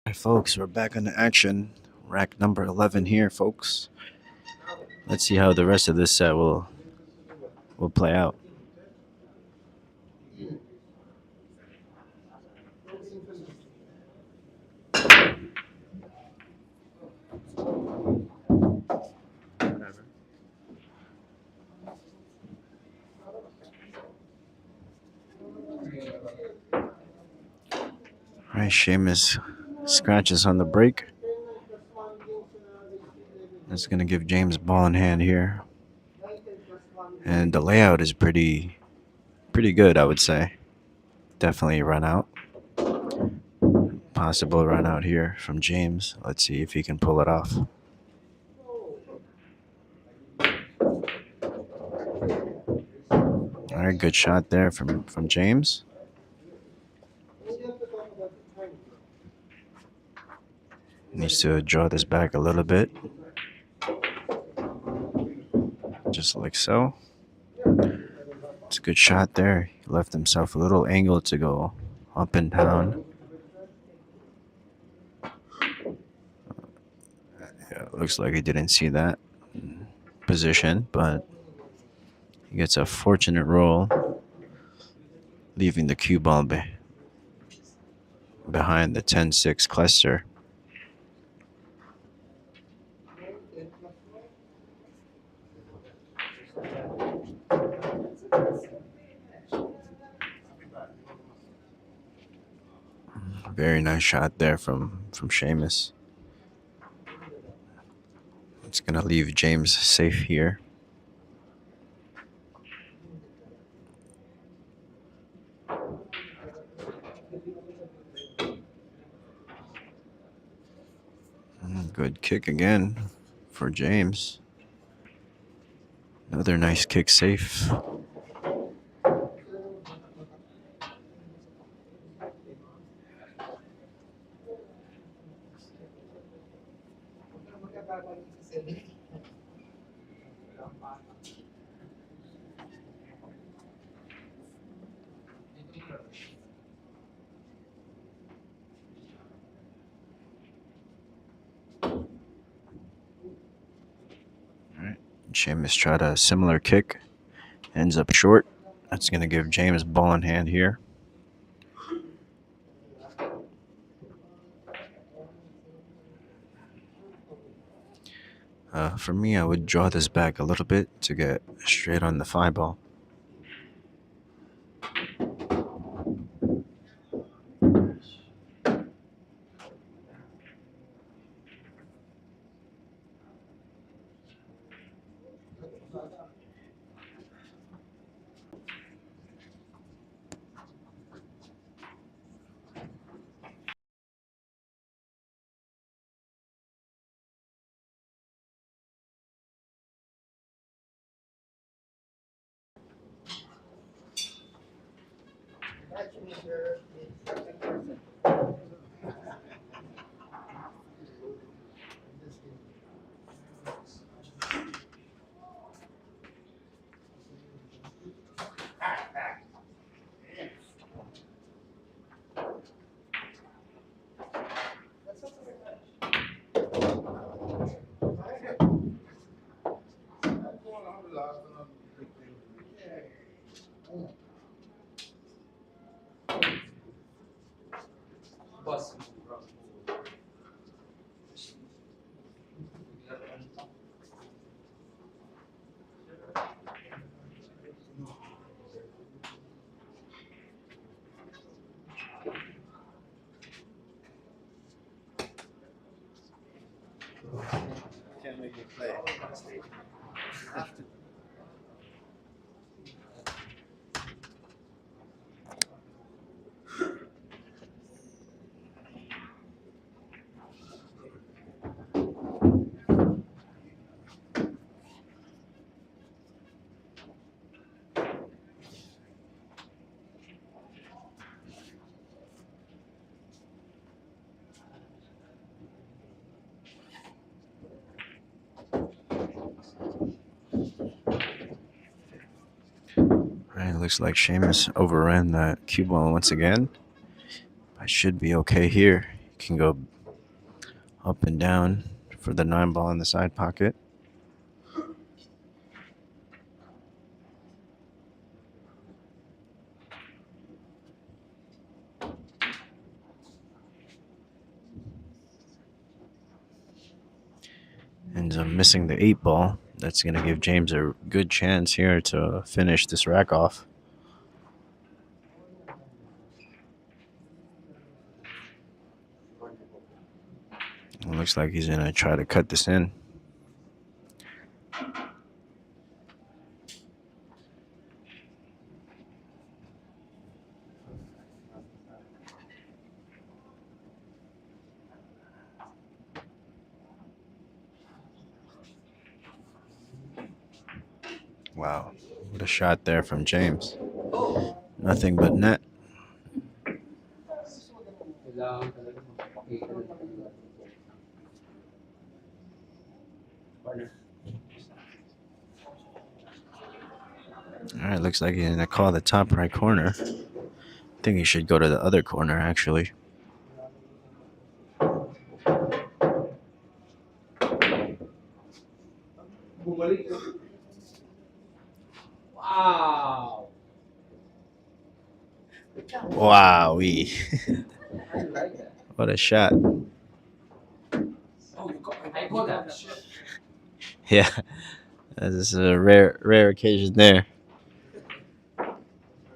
Alright, folks, we're back on the action. Rack number 11 here, folks. Let's see how the rest of this set will play out. Alright, Seamus scratches on the break. That's going to give James ball in hand here. And the layout is pretty good, I would say. Definitely a run out. Possible run out here from James. Let's see if he can pull it off. Alright, good shot there from James. Needs to draw this back a little bit. Just like so. It's a good shot there. He left himself a little angle to go up and down. Yeah, looks like he didn't see that position, but he gets a fortunate roll, leaving the cue ball behind the 10-6 cluster. Very nice shot there from Seamus. It's going to leave James safe here. Good kick again for James. Another nice kick safe. Seamus tried a similar kick, ends up short. That's going to give James ball in hand here. For me, I would draw this back a little bit to get straight on the 5 ball. make me play. Alright, looks like Seamus overran that cue ball once again. I should be okay here. You can go up and down for the 9 ball in the side pocket. Ends up missing the 8 ball. That's going to give James a good chance here to finish this rack off. It looks like he's going to try to cut this in. Wow, what a shot there from James. Nothing but net. Kailangan talaga magpapakita ng corner. All right, looks like he's going to call the top right corner. I think he should go to the other corner, actually. Bumalik. Wow! Wowee. I like that. What a shot. Oh, you got I call that shit. Yeah, that's a rare occasion there.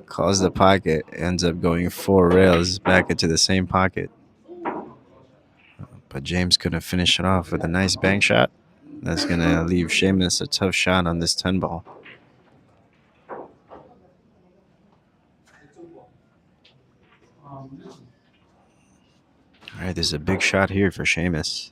Calls the pocket, ends up going 4 rails back into the same pocket. But James couldn't finish it off with a nice bank shot. That's going to leave Seamus a tough shot on this 10 ball. All right, there's a big shot here for Seamus.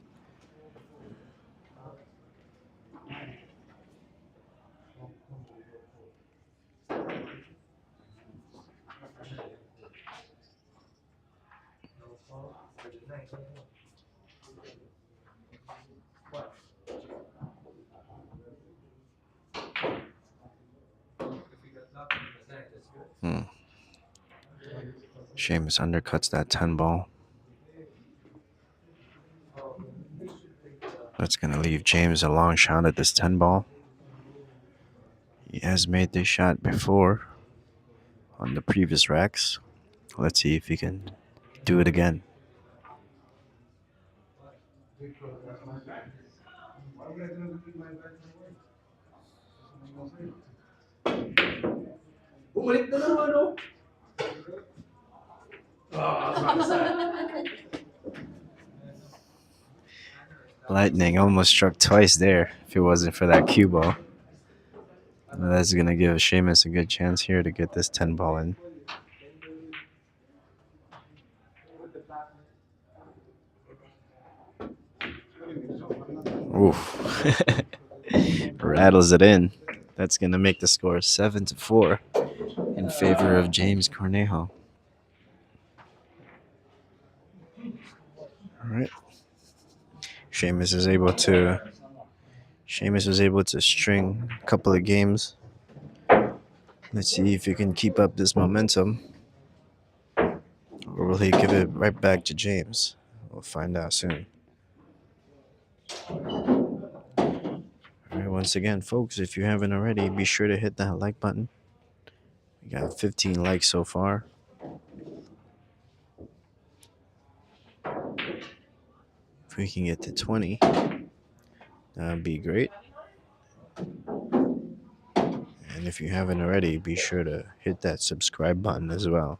Seamus undercuts that 10 ball. That's going to leave James a long shot at this 10 ball. He has made this shot before on the previous racks. Let's see if he can do it again. Bumalik na naman, ano? Lightning almost struck twice there if it wasn't for that cue ball. That's going to give Seamus a good chance here to get this 10 ball in. Oof. Rattles it in. That's going to make the score 7-4 in favor of James Cornejo. All right. Seamus was able to string a couple of games. Let's see if he can keep up this momentum. Or will he give it right back to James? We'll find out soon. All right, once again, folks, if you haven't already, be sure to hit that like button. We got 15 likes so far. If we can get to 20, that'd be great. And if you haven't already, be sure to hit that subscribe button as well.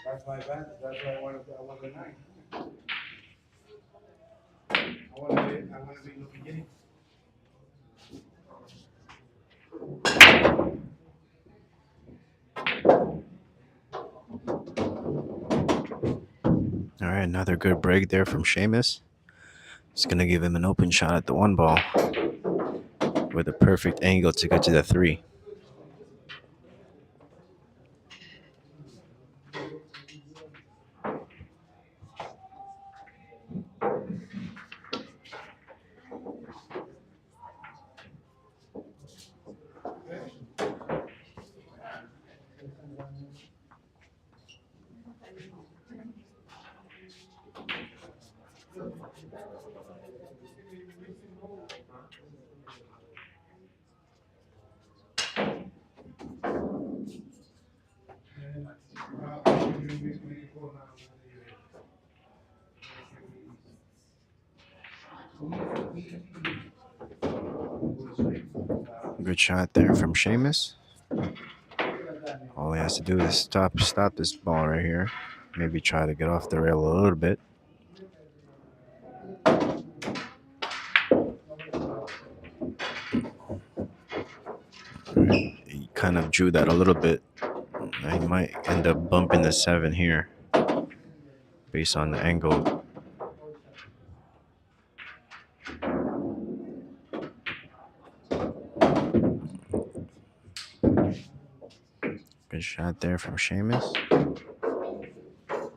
That's my advantage. That's why I want the 9. I want to be Lucky James. All right, another good break there from Seamus. It's going to give him an open shot at the 1 ball with a perfect angle to get to the 3. Good shot there from Seamus. All he has to do is stop this ball right here. Maybe try to get off the rail a little bit. He kind of drew that a little bit. He might end up bumping the 7 here based on the angle. Good shot there from Seamus.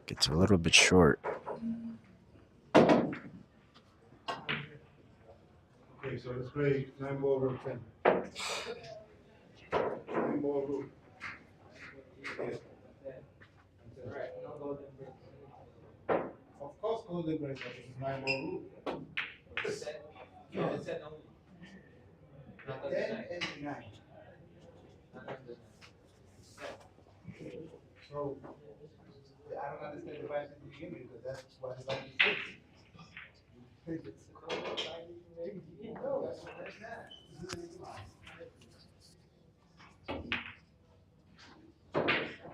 Gets a little bit short. Okay, so let's play 9 ball rule 10. 9 ball rule. Of course, golden break, but it's 9 ball rule. No, it's set only. 10 and 9. So, I don't understand the bias in the beginning because that's what the bias is. No, that's not.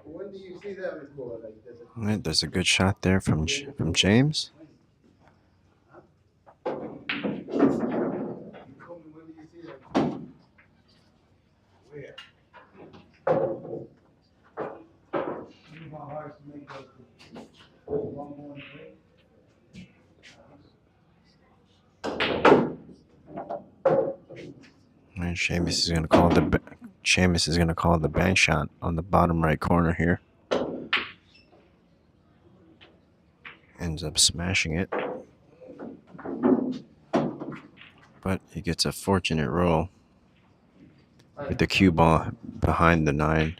When do you see that before? Like, All right, there's a good shot there from James. When do you see that? Where? You know how hard to make those 1 more break? And Seamus is gonna call the bank shot on the bottom right corner here. Ends up smashing it, but he gets a fortunate roll with the cue ball behind the 9.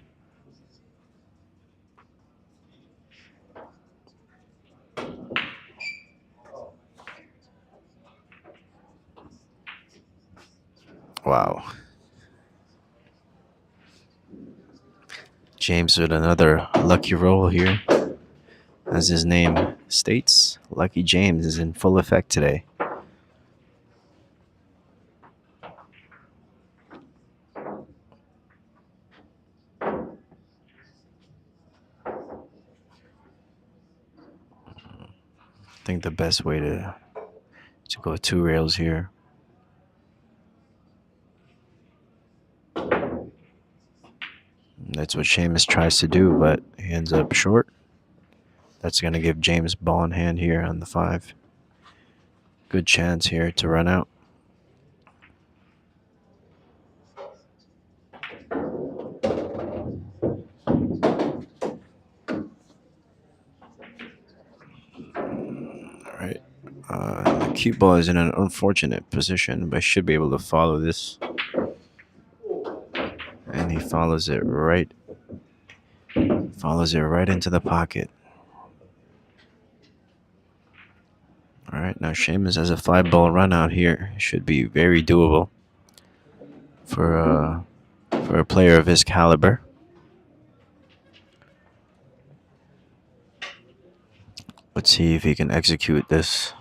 Wow. James with another lucky roll here. As his name states, Lucky James is in full effect today. I think the best way to go 2 rails here. That's what Seamus tries to do, but he ends up short. That's going to give James ball in hand here on the 5. Good chance here to run out. All right. The cue ball is in an unfortunate position, but should be able to follow this. And he follows it right into the pocket. All right, now Seamus has a 5 ball run out here. Should be very doable for a player of his caliber. Let's see if he can execute this.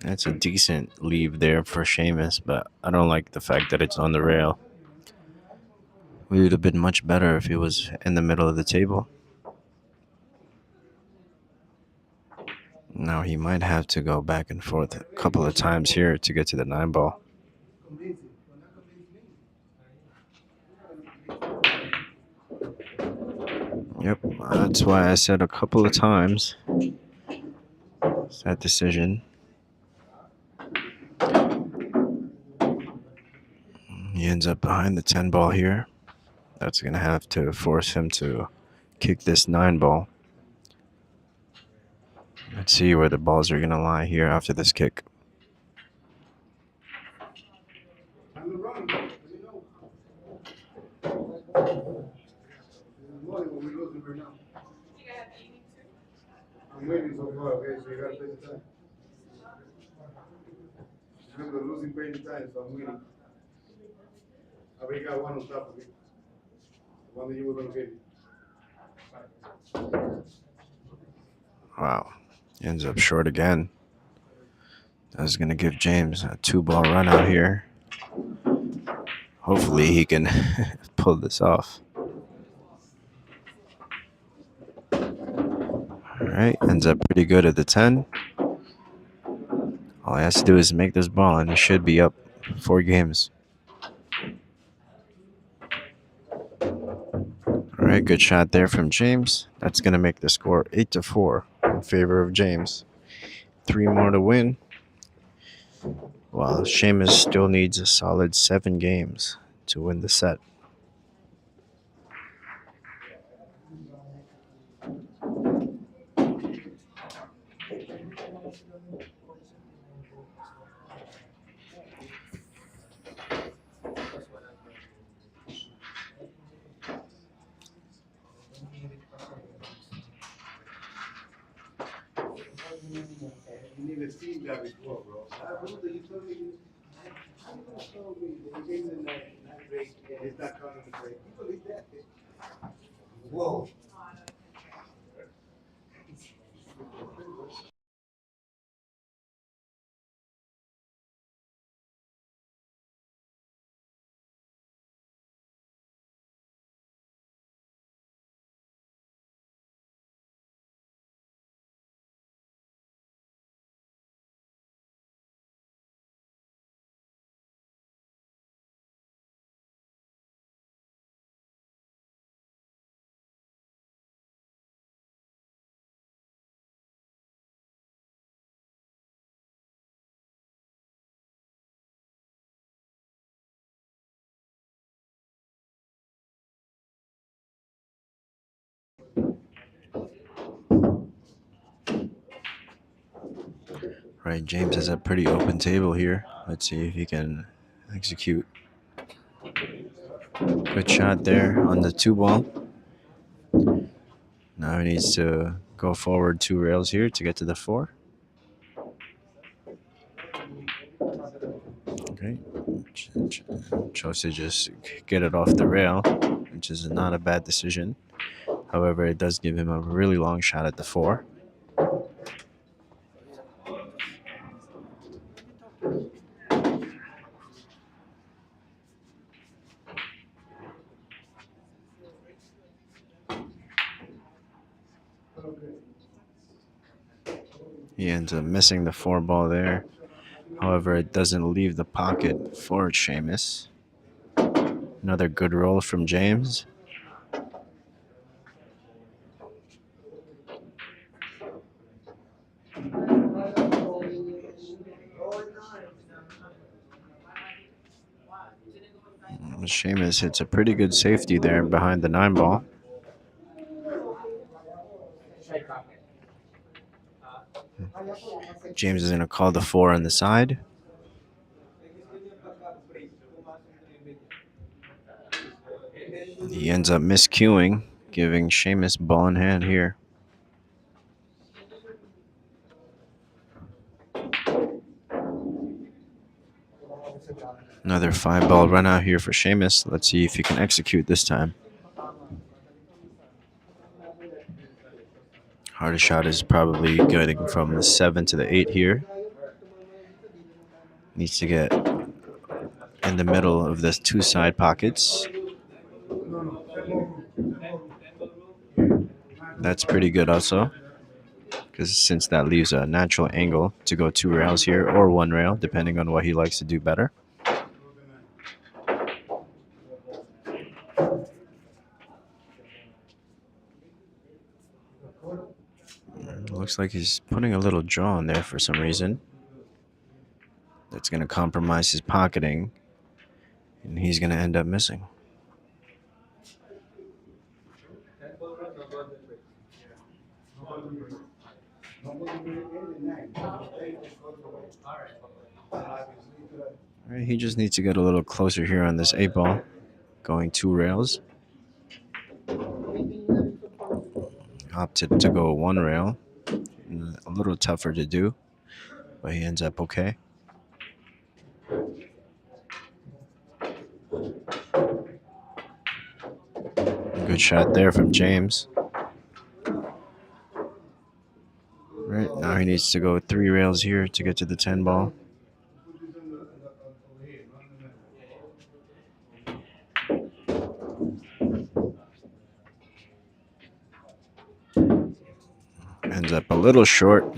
That's a decent leave there for Seamus, but I don't like the fact that it's on the rail. We would have been much better if it was in the middle of the table. Now he might have to go back and forth a couple of times here to get to the 9 ball. Yep, that's why I said a couple of times. It's that decision. He ends up behind the 10 ball here. That's going to have to force him to kick this 9 ball. Let's see where the balls are going to lie here after this kick. I'm waiting so far, okay? So you gotta take the time. Remember, losing paying the time, so I'm waiting. I already got one on top of it. The one that you were gonna get. Wow. Ends up short again. That's going to give James a 2-ball run out here. Hopefully he can pull this off. All right, ends up pretty good at the 10. All he has to do is make this ball, and he should be up 4 games. All right, good shot there from James. That's going to make the score 8-4 in favor of James. 3 more to win. While Seamus still needs a solid 7 games to win the set. You never seen that before, bro. I remember you told me. You told me that you gave me that break. It's not coming to break. You believe that? Whoa. Right, James has a pretty open table here. Let's see if he can execute. Good shot there on the 2-ball. Now he needs to go forward 2 rails here to get to the 4. Okay. Chose to just get it off the rail, which is not a bad decision. However, it does give him a really long shot at the 4. He ends up missing the 4 ball there. However, it doesn't leave the pocket for Seamus. Another good roll from James. Seamus hits a pretty good safety there behind the 9 ball. James is going to call the 4 on the side. He ends up miscuing, giving Seamus ball in hand here. Another 5-ball run out here for Seamus. Let's see if he can execute this time. Hardest shot is probably getting from the 7 to the 8 here. Needs to get in the middle of the two side pockets. That's pretty good also, because since that leaves a natural angle to go 2 rails here or 1 rail, depending on what he likes to do better. Looks like he's putting a little draw in there for some reason. That's going to compromise his pocketing, and he's going to end up missing. All right, he just needs to get a little closer here on this 8 ball, going 2 rails. Opted to go 1 rail. A little tougher to do, but he ends up okay. Good shot there from James. Right, now he needs to go 3 rails here to get to the 10 ball. Ends up a little short.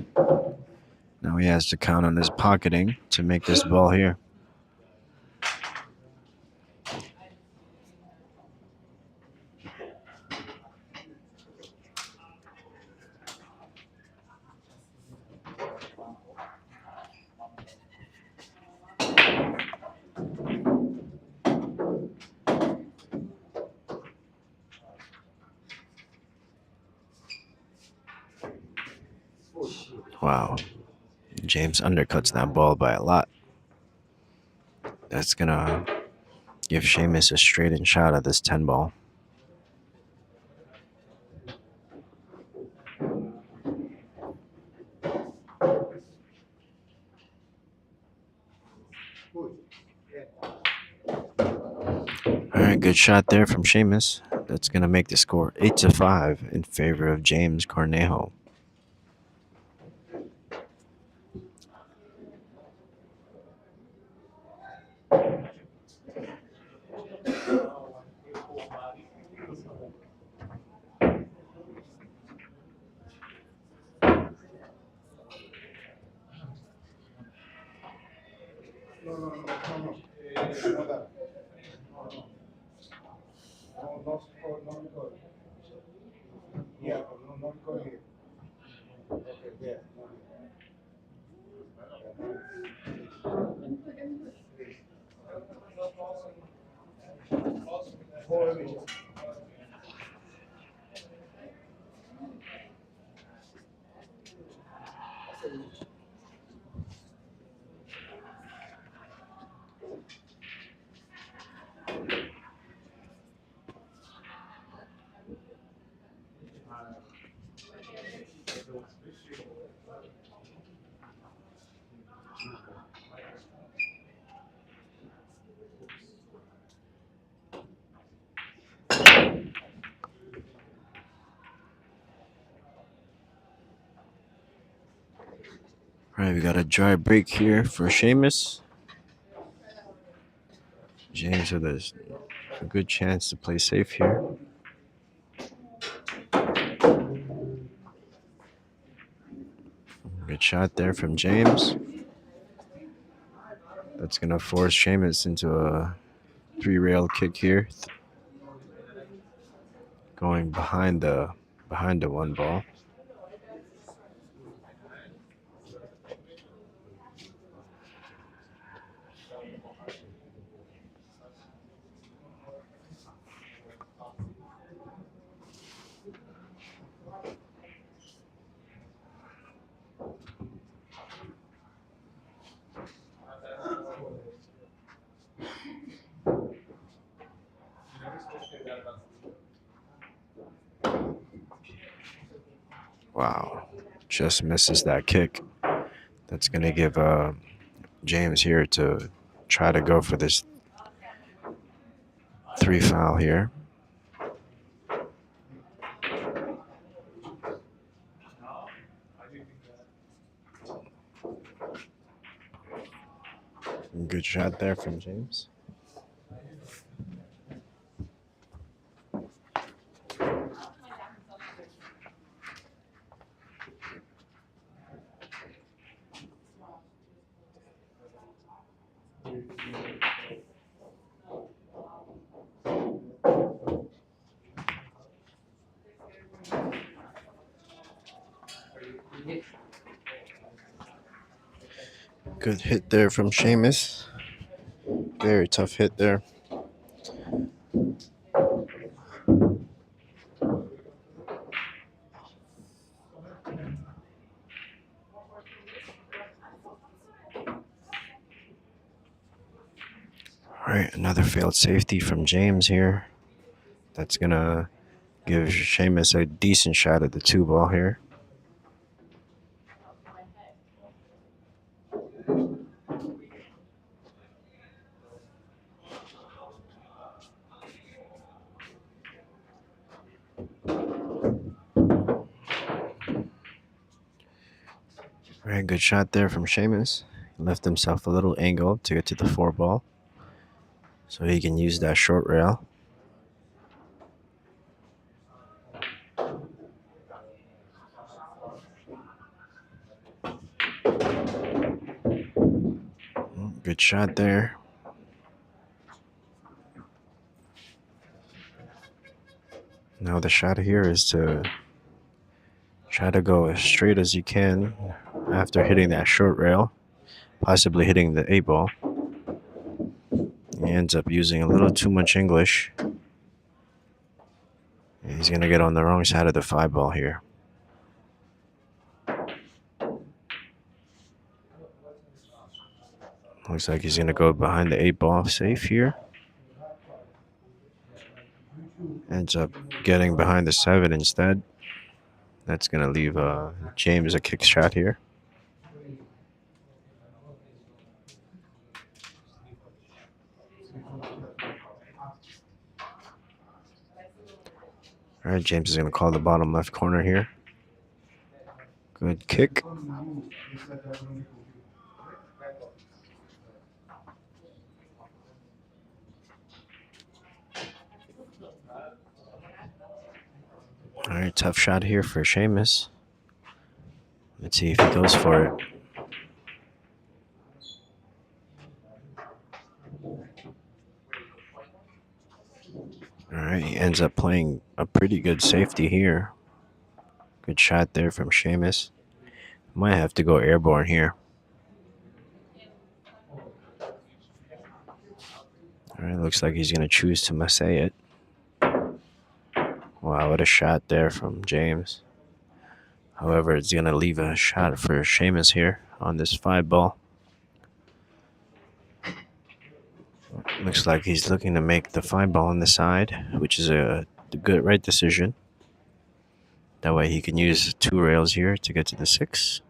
Now he has to count on his pocketing to make this ball here. Wow. James undercuts that ball by a lot. That's going to give Seamus a straight-in shot at this 10 ball. All right, good shot there from Seamus. That's going to make the score 8-5 in favor of James Cornejo. All right, we got a dry break here for Seamus. James with a good chance to play safe here. Good shot there from James. That's going to force Seamus into a 3-rail kick here. Going behind the 1 ball. Wow, just misses that kick. That's going to give James here to try to go for this 3 foul here. Good shot there from James. Good hit there from Seamus. Very tough hit there. All right, another failed safety from James here. That's going to give Seamus a decent shot at the 2 ball here. All right, good shot there from Seamus. He left himself a little angle to get to the 4 ball so he can use that short rail. Good shot there. Now the shot here is to try to go as straight as you can after hitting that short rail, possibly hitting the 8 ball. He ends up using a little too much English. He's going to get on the wrong side of the 5 ball here. Looks like he's going to go behind the 8 ball safe here. Ends up getting behind the 7 instead. That's going to leave James a kick shot here. All right, James is going to call the bottom left corner here. Good kick. All right, tough shot here for Seamus. Let's see if he goes for it. All right, he ends up playing a pretty good safety here. Good shot there from Seamus. Might have to go airborne here. All right, looks like he's going to choose to massay it. Wow, what a shot there from James. However, it's going to leave a shot for Seamus here on this 5 ball. Looks like he's looking to make the 5 ball on the side, which is a good right decision. That way he can use 2 rails here to get to the 6.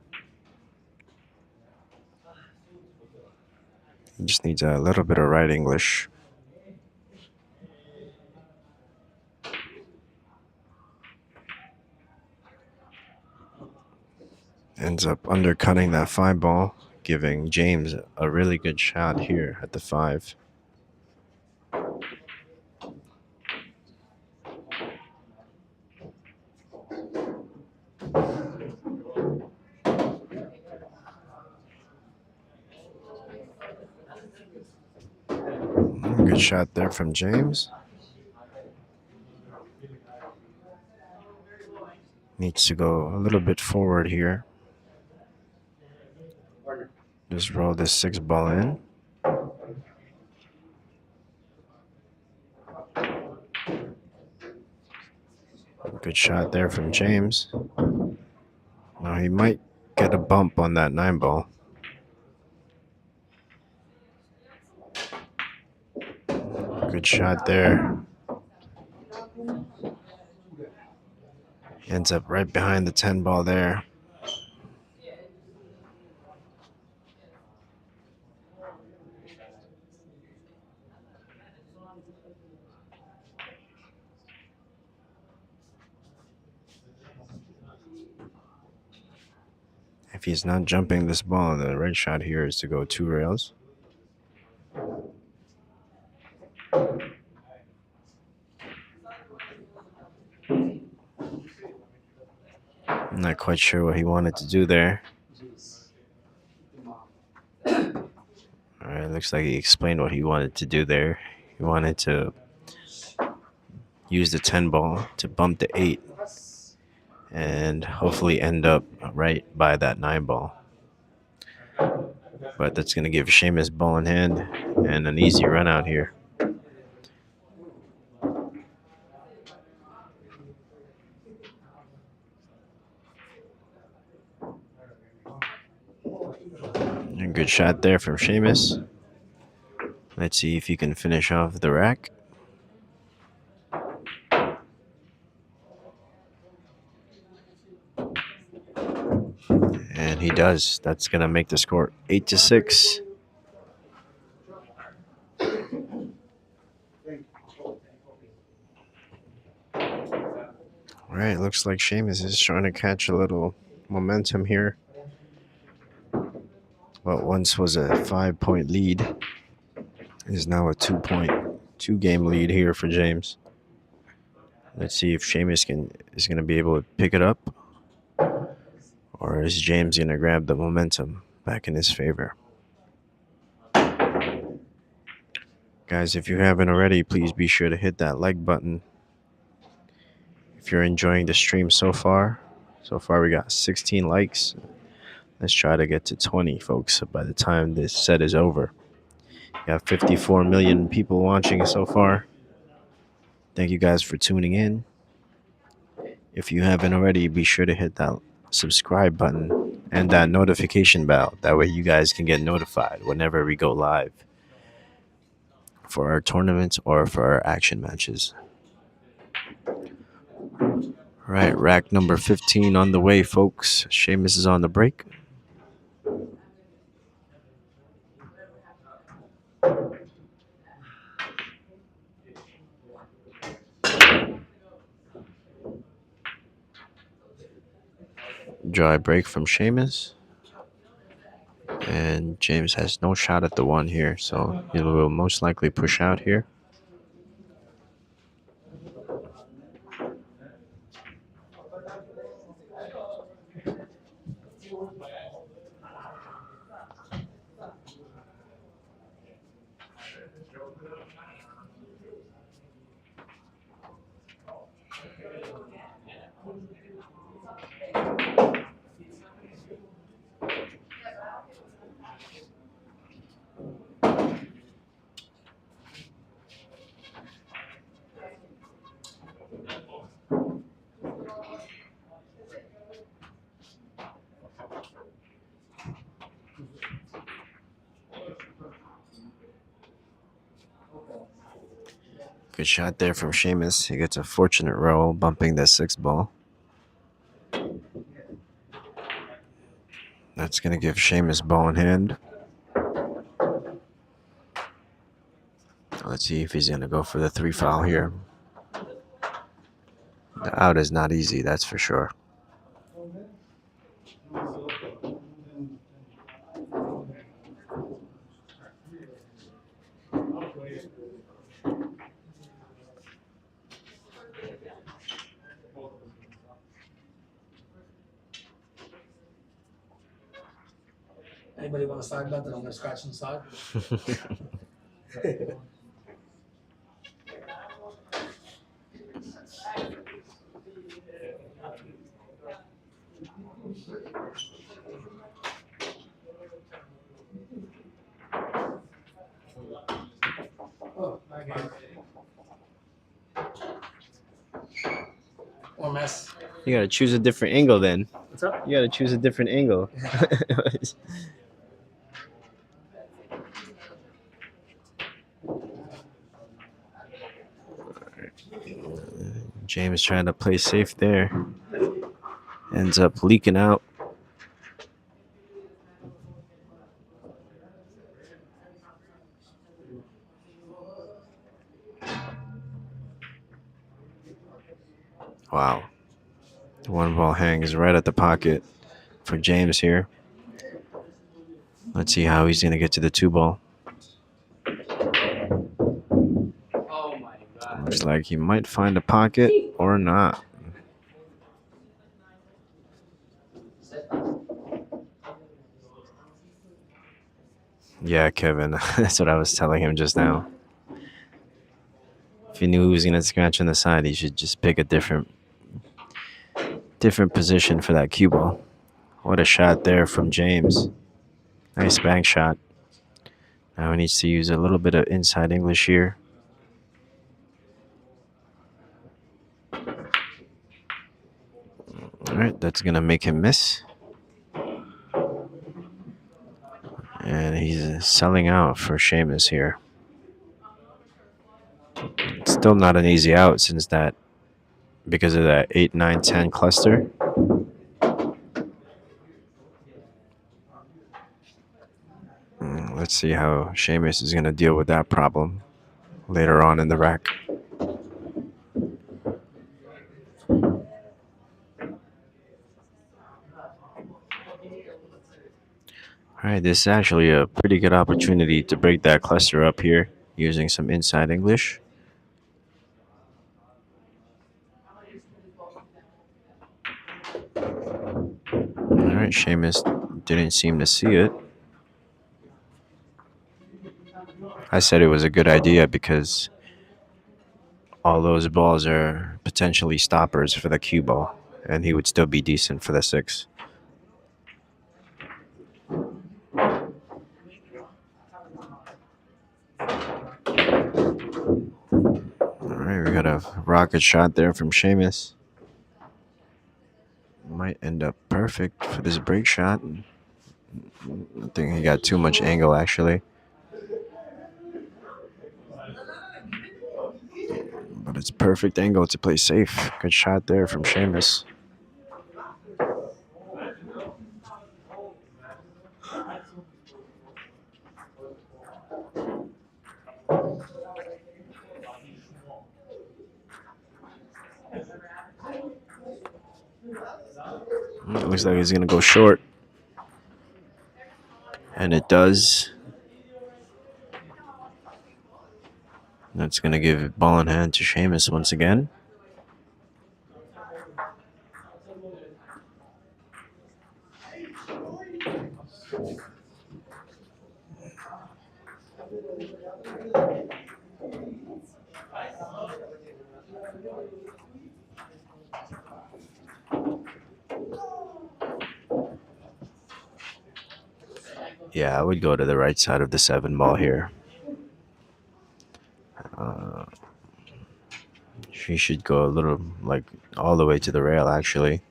He just needs a little bit of right English. Ends up undercutting that 5 ball, giving James a really good shot here at the 5. Good shot there from James. Needs to go a little bit forward here. Just roll this 6 ball in. Good shot there from James. Now he might get a bump on that 9 ball. Good shot there. Ends up right behind the 10 ball there. If he's not jumping this ball, the right shot here is to go 2 rails. quite sure what he wanted to do there. All right, looks like he explained what he wanted to do there. He wanted to use the 10 ball to bump the 8 and hopefully end up right by that 9 ball. But that's going to give Seamus ball in hand and an easy run out here. A good shot there from Seamus. Let's see if he can finish off the rack. And he does. That's going to make the score 8-6. All right, looks like Seamus is trying to catch a little momentum here. What once was a 5-point lead is now a 2-game lead here for James. Let's see if Seamus is going to be able to pick it up, or is James going to grab the momentum back in his favor? Guys, if you haven't already, please be sure to hit that like button. If you're enjoying the stream so far we got 16 likes. Let's try to get to 20, folks, by the time this set is over. We got 54 million people watching so far. Thank you guys for tuning in. If you haven't already, be sure to hit that subscribe button and that notification bell. That way you guys can get notified whenever we go live for our tournaments or for our action matches. All right, rack number 15 on the way, folks. Seamus is on the break. Dry break from Seamus. And James has no shot at the 1 here, so he will most likely push out here. Good shot there from Seamus. He gets a fortunate roll, bumping the 6 ball. That's going to give Seamus ball in hand. Let's see if he's going to go for the 3 foul here. The out is not easy, that's for sure. Anybody want a side bet that I'm gonna scratch inside? Or mess. You got to choose a different angle then. What's up? You got to choose a different angle. James trying to play safe there. Ends up leaking out. Wow. The 1 ball hangs right at the pocket for James here. Let's see how he's going to get to the 2 ball. Oh my god. Looks like he might find a pocket or not. Yeah, Kevin. That's what I was telling him just now. If he knew he was gonna scratch on the side, he should just pick a different position for that cue ball. What a shot there from James. Nice bank shot. Now he needs to use a little bit of inside English here. All right, that's gonna make him miss. And he's selling out for Seamus here. It's still not an easy out since that, because of that 8, 9, 10 cluster. Let's see how Seamus is going to deal with that problem later on in the rack. All right, this is actually a pretty good opportunity to break that cluster up here using some inside English. All right, Seamus didn't seem to see it. I said it was a good idea because all those balls are potentially stoppers for the cue ball, and he would still be decent for the 6. All right, we got a rocket shot there from Seamus. Might end up perfect for this break shot. I think he got too much angle actually. But it's perfect angle to play safe. Good shot there from Seamus. It looks like he's going to go short. And it does. That's going to give ball in hand to Seamus once again. Yeah, I would go to the right side of the 7 ball here. She should go a little, like, all the way to the rail, actually.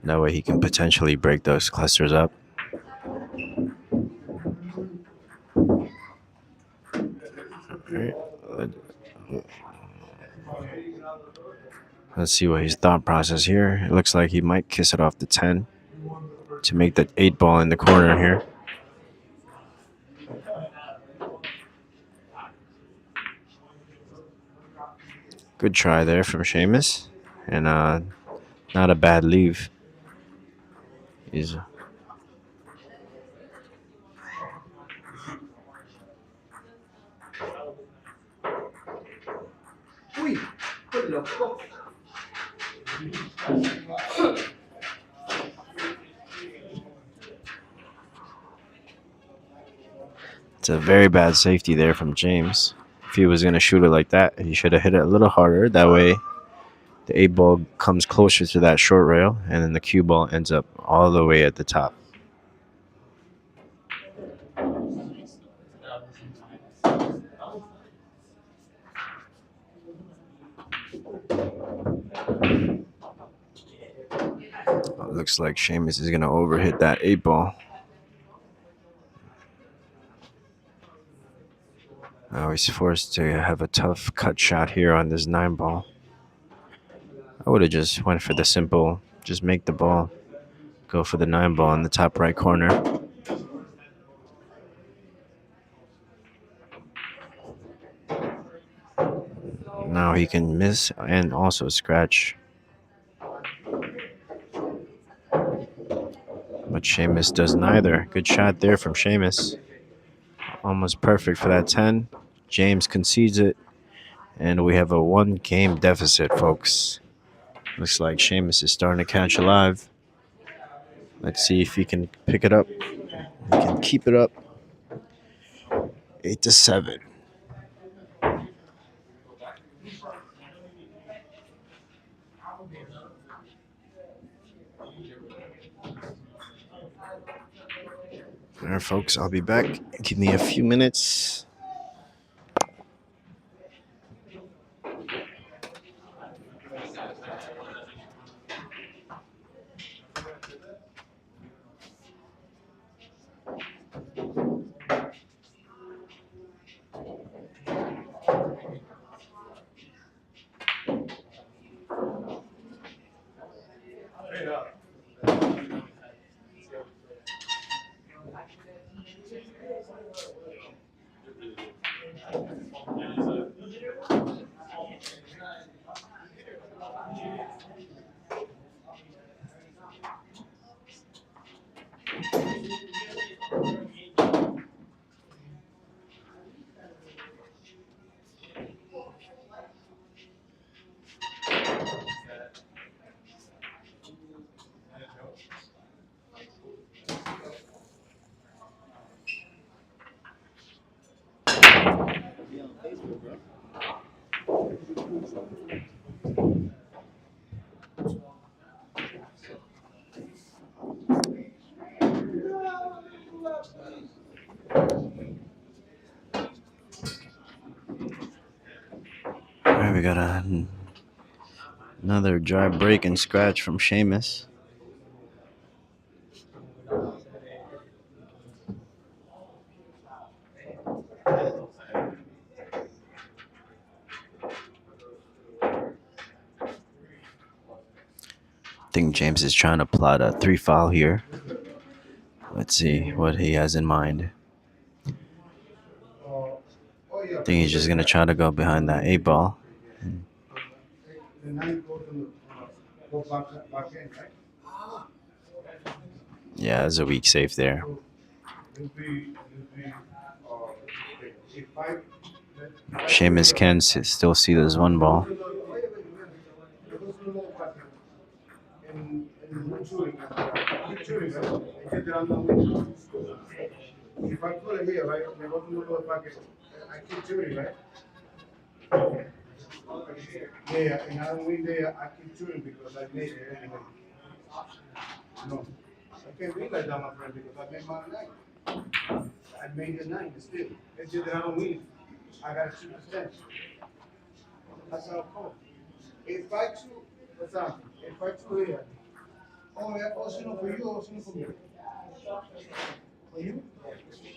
That way he can potentially break those clusters up. Right. Let's see what his thought process here. It looks like he might kiss it off the 10 to make that 8 ball in the corner here. Good try there from Seamus. And not a bad leave. He's It's a very bad safety there from James. If he was going to shoot it like that, he should have hit it a little harder. That way, the 8 ball comes closer to that short rail, and then the cue ball ends up all the way at the top. Looks like Seamus is going to overhit that 8 ball. Now he's forced to have a tough cut shot here on this 9 ball. I would have just went for the simple, just make the ball go for the 9 ball in the top right corner. Now he can miss and also scratch. But Seamus does neither. Good shot there from Seamus. Almost perfect for that 10. James concedes it. And we have a 1-game deficit, folks. Looks like Seamus is starting to catch alive. Let's see if he can pick it up. He can keep it up. 8-7. All right, folks, I'll be back. Give me a few minutes. All right, we got another dry break and scratch from Seamus. I think James is trying to plot a 3-file here. Let's see what he has in mind. I think he's just going to try to go behind that 8-ball. The nine goes on go back in, right? Yeah, there's a weak safe there. It'll be, if five. Seamus can still see this 1-ball. If I put it here, right, me voy a little packet. I keep shooting, right? Yeah, and I don't win there. I keep shooting because I made it anyway. No, I can't be like that, my friend, because I made my 9. I made the 9 still. It's just that I don't win. I gotta shoot the 10. That's how it goes. If I shoot, what's up? If I shoot here, oh yeah, also for you, also for me. For you?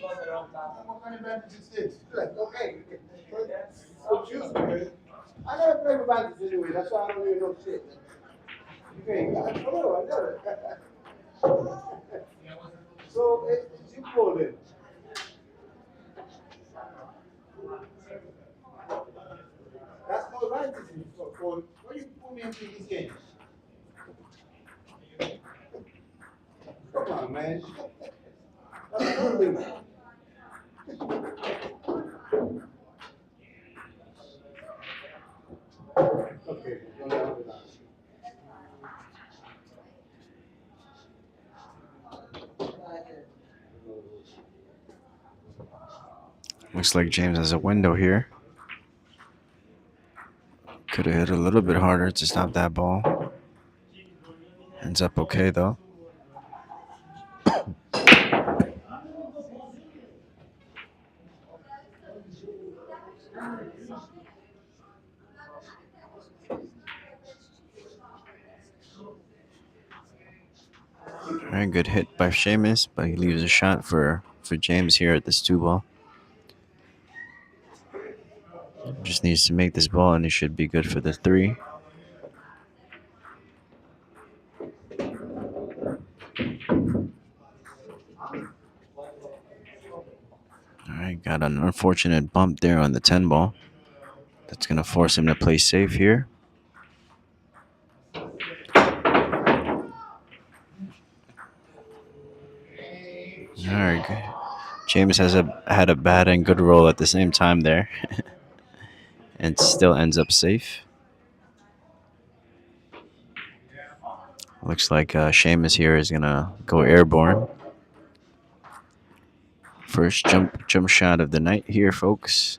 What kind of advantage is this? Like, okay, so choose, man. I never play with bandits anyway, that's why I don't even know shit. Okay, I know, I know. So it's simple then. That's no advantage for why you put me into these games? Come on, man. That's nothing. Okay, don't have it. Looks like James has a window here. Could have hit a little bit harder to stop that ball. Ends up okay, though. Very good hit by Seamus, but he leaves a shot for James here at this 2-ball. Just needs to make this ball, and he should be good for the 3. All right, got an unfortunate bump there on the 10-ball. That's going to force him to play safe here. All right, good. James had a bad and good roll at the same time there, and still ends up safe. Looks like Seamus here is gonna go airborne. First jump shot of the night here, folks.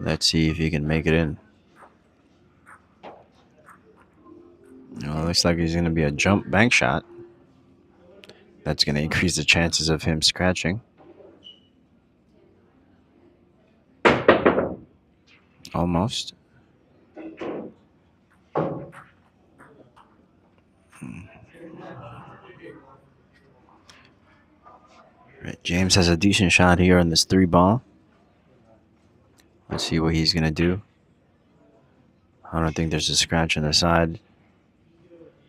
Let's see if he can make it in. Well, it looks like he's gonna be a jump bank shot. That's gonna increase the chances of him scratching. Almost. Right, James has a decent shot here on this 3-ball. Let's see what he's gonna do. I don't think there's a scratch on the side,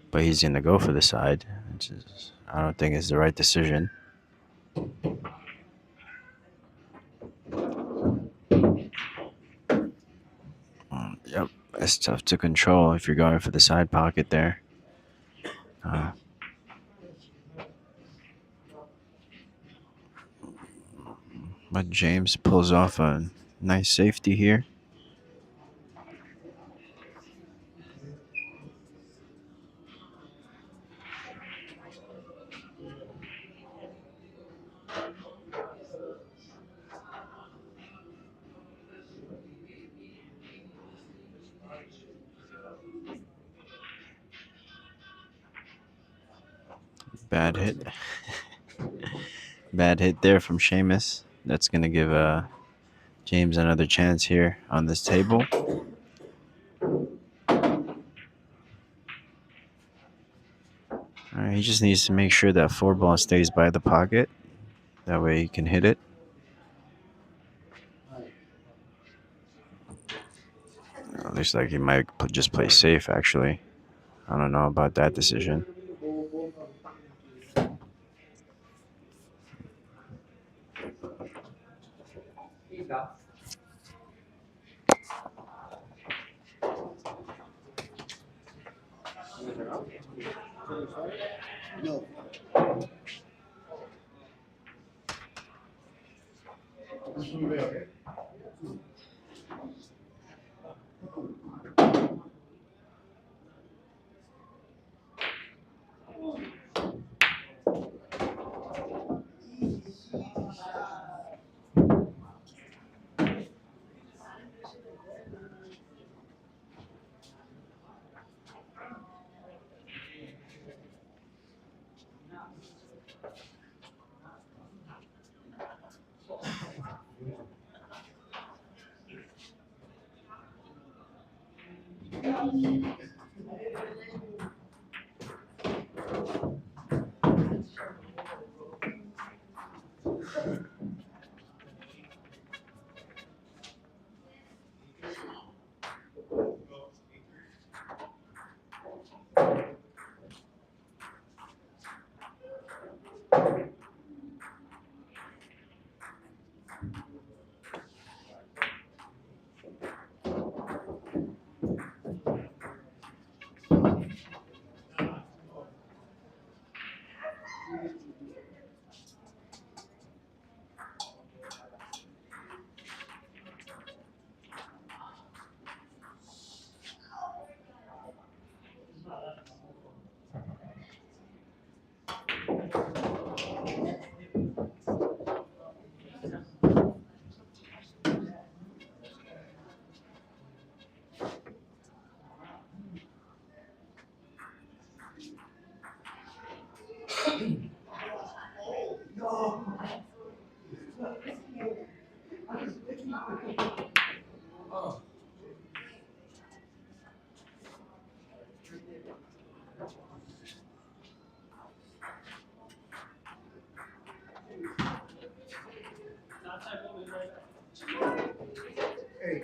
but he's gonna go for the side. I don't think it's the right decision. Yep, that's tough to control if you're going for the side pocket there. But James pulls off a nice safety here. Bad hit. Bad hit there from Seamus. That's going to give James another chance here on this table. All right, he just needs to make sure that 4-ball stays by the pocket. That way he can hit it. Looks like he might just play safe, actually. I don't know about that decision. No. Hey.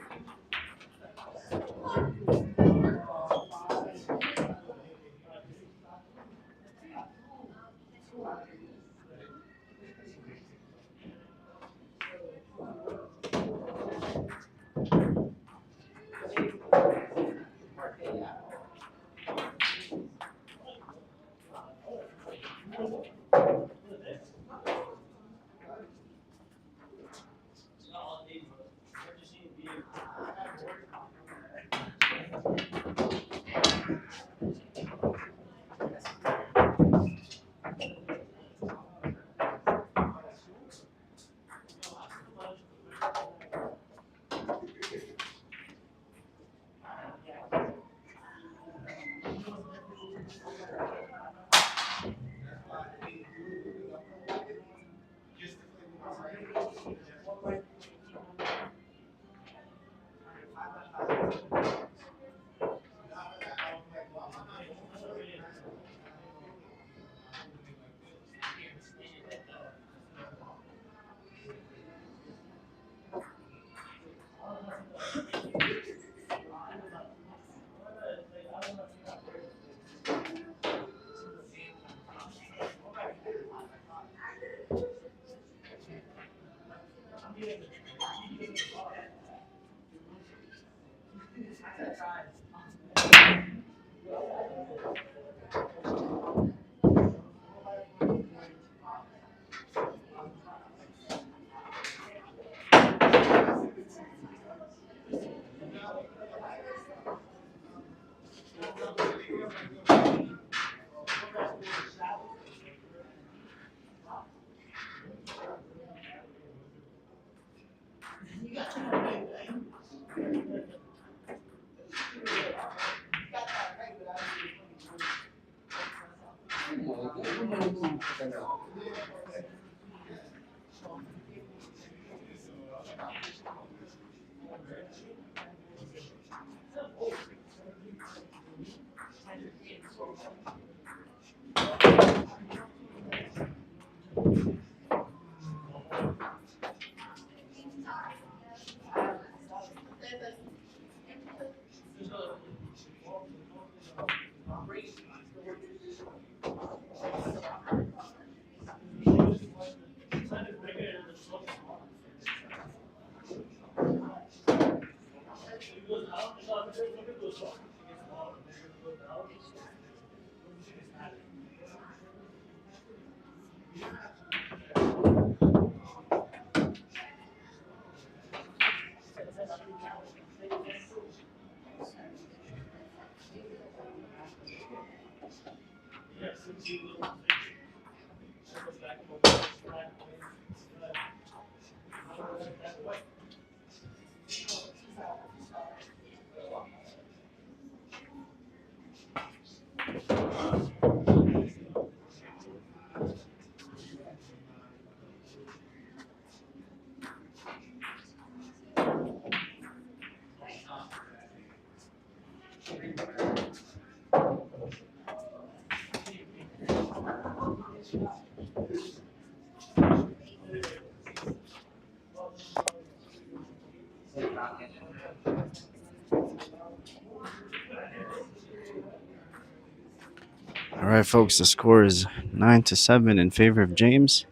All right, folks, the score is 9-7 in favor of James,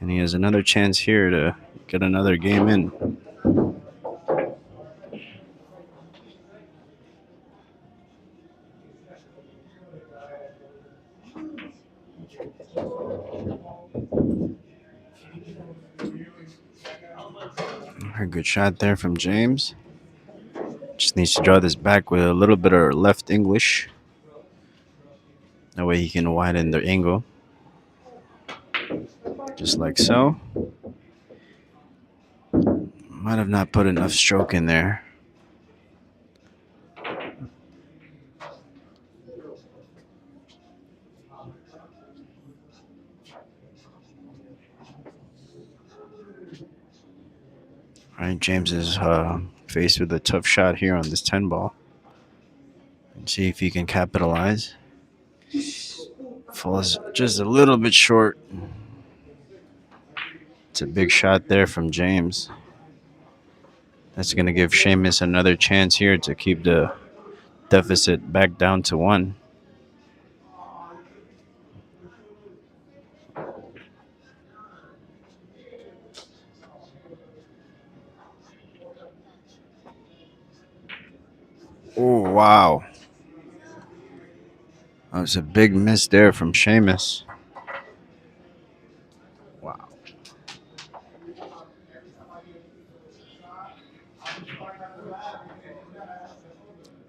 and he has another chance here to get another game in. A good shot there from James. Just needs to draw this back with a little bit of left English. That way he can widen the angle. Just like so. Might have not put enough stroke in there. All right, James is faced with a tough shot here on this 10 ball. And see if he can capitalize. Falls just a little bit short. It's a big shot there from James. That's going to give Seamus another chance here to keep the deficit back down to 1. Oh, wow. That was a big miss there from Seamus. Wow.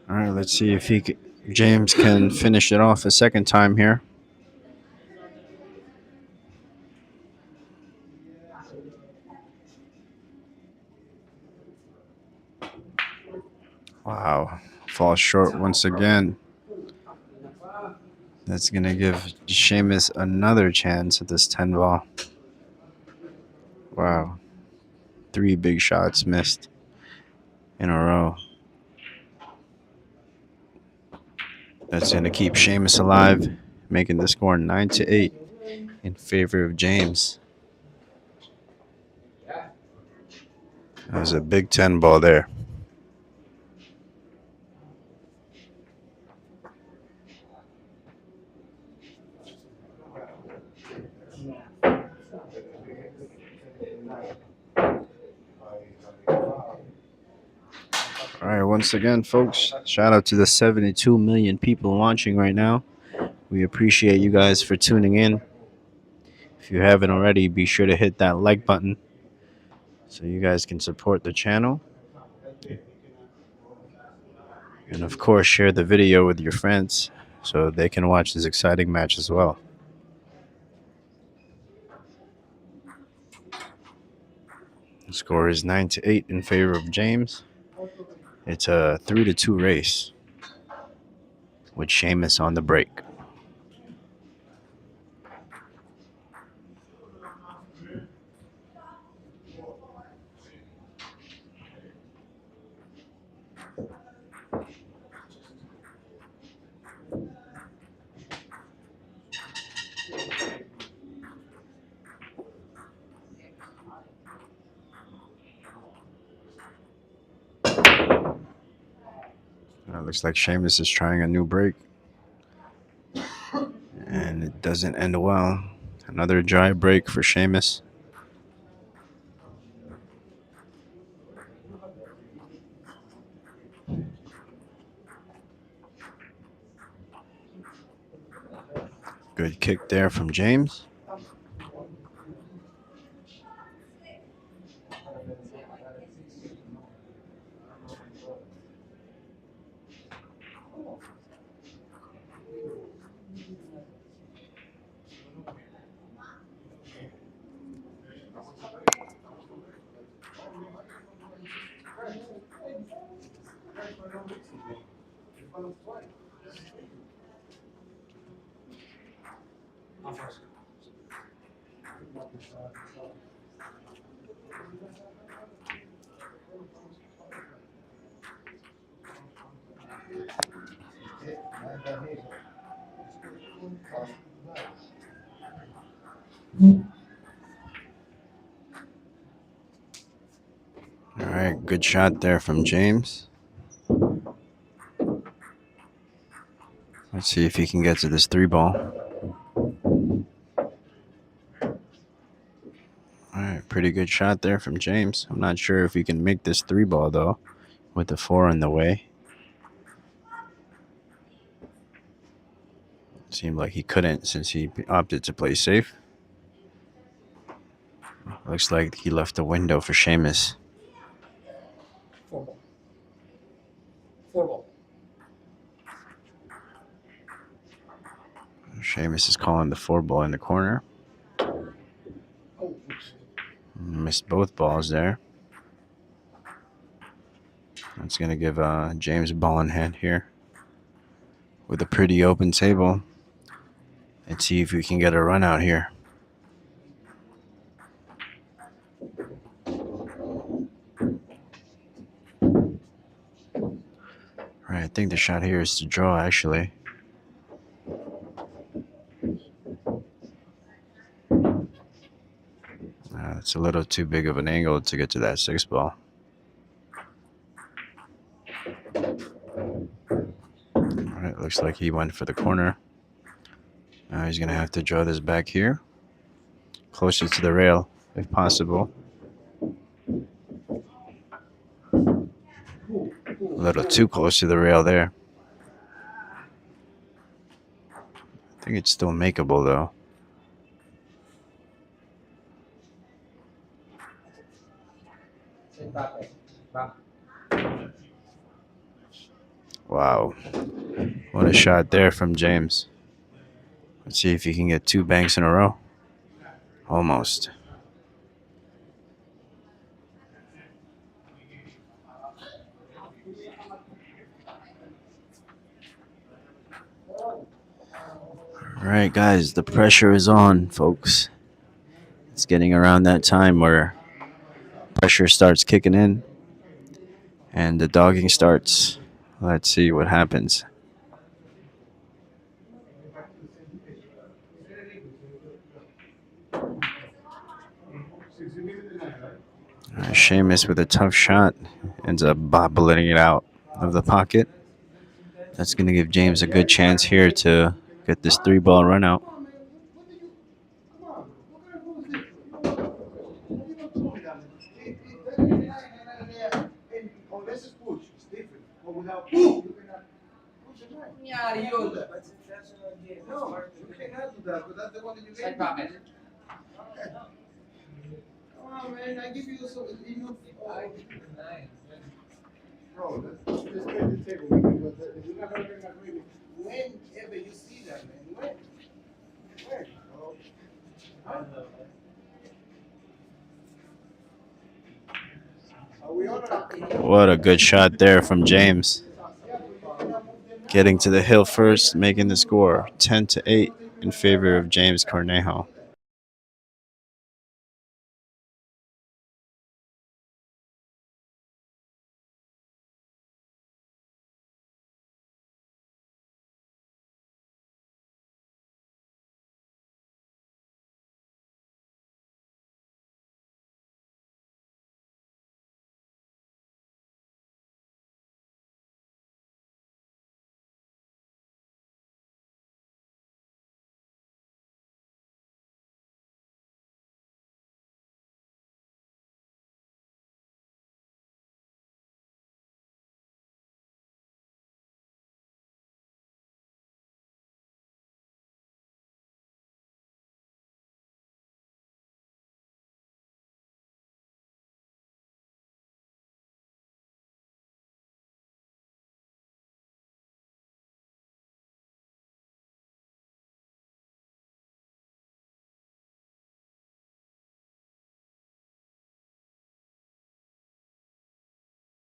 All right, let's see if James can finish it off a second time here. Wow. Falls short once again. That's going to give Seamus another chance at this 10 ball. Wow. 3 big shots missed in a row. That's going to keep Seamus alive, making the score 9-8 in favor of James. That was a big 10 ball there. All right, once again, folks, shout out to the 72 million people watching right now. We appreciate you guys for tuning in. If you haven't already, be sure to hit that like button so you guys can support the channel. And of course, share the video with your friends so they can watch this exciting match as well. The score is 9-8 in favor of James. It's a 3-2 race with Seamus on the break. Looks like Seamus is trying a new break. And it doesn't end well. Another dry break for Seamus. Good kick there from James. All right, good shot there from James. Let's see if he can get to this 3-ball. All right, pretty good shot there from James. I'm not sure if he can make this 3-ball, though, with the 4 in the way. Seemed like he couldn't since he opted to play safe. Looks like he left a window for Seamus. 4-ball. 4-ball. Seamus is calling the 4-ball in the corner. Oh, Missed both balls there. That's going to give James a ball in hand here with a pretty open table. Let's see if we can get a run out here. All right, I think the shot here is to draw, actually. It's a little too big of an angle to get to that 6-ball. All right, looks like he went for the corner. Now he's going to have to draw this back here, closer to the rail, if possible. A little too close to the rail there. I think it's still makeable, though. Wow. What a shot there from James. Let's see if he can get 2 banks in a row. Almost. All right, guys, the pressure is on, folks. It's getting around that time where pressure starts kicking in and the dogging starts. Let's see what happens. Seamus with a tough shot ends up bobbling it out of the pocket. That's going to give James a good chance here to get this 3-ball run out. Side pocket. Come on, man, I give you some enough. Bro, let's get the table. Because you're not going to bring agreement. Whenever you see that, man. When? Oh. Huh? Are we on or? What a good shot there from James. Getting to the hill first, making the score 10-8 in favor of James Cornejo.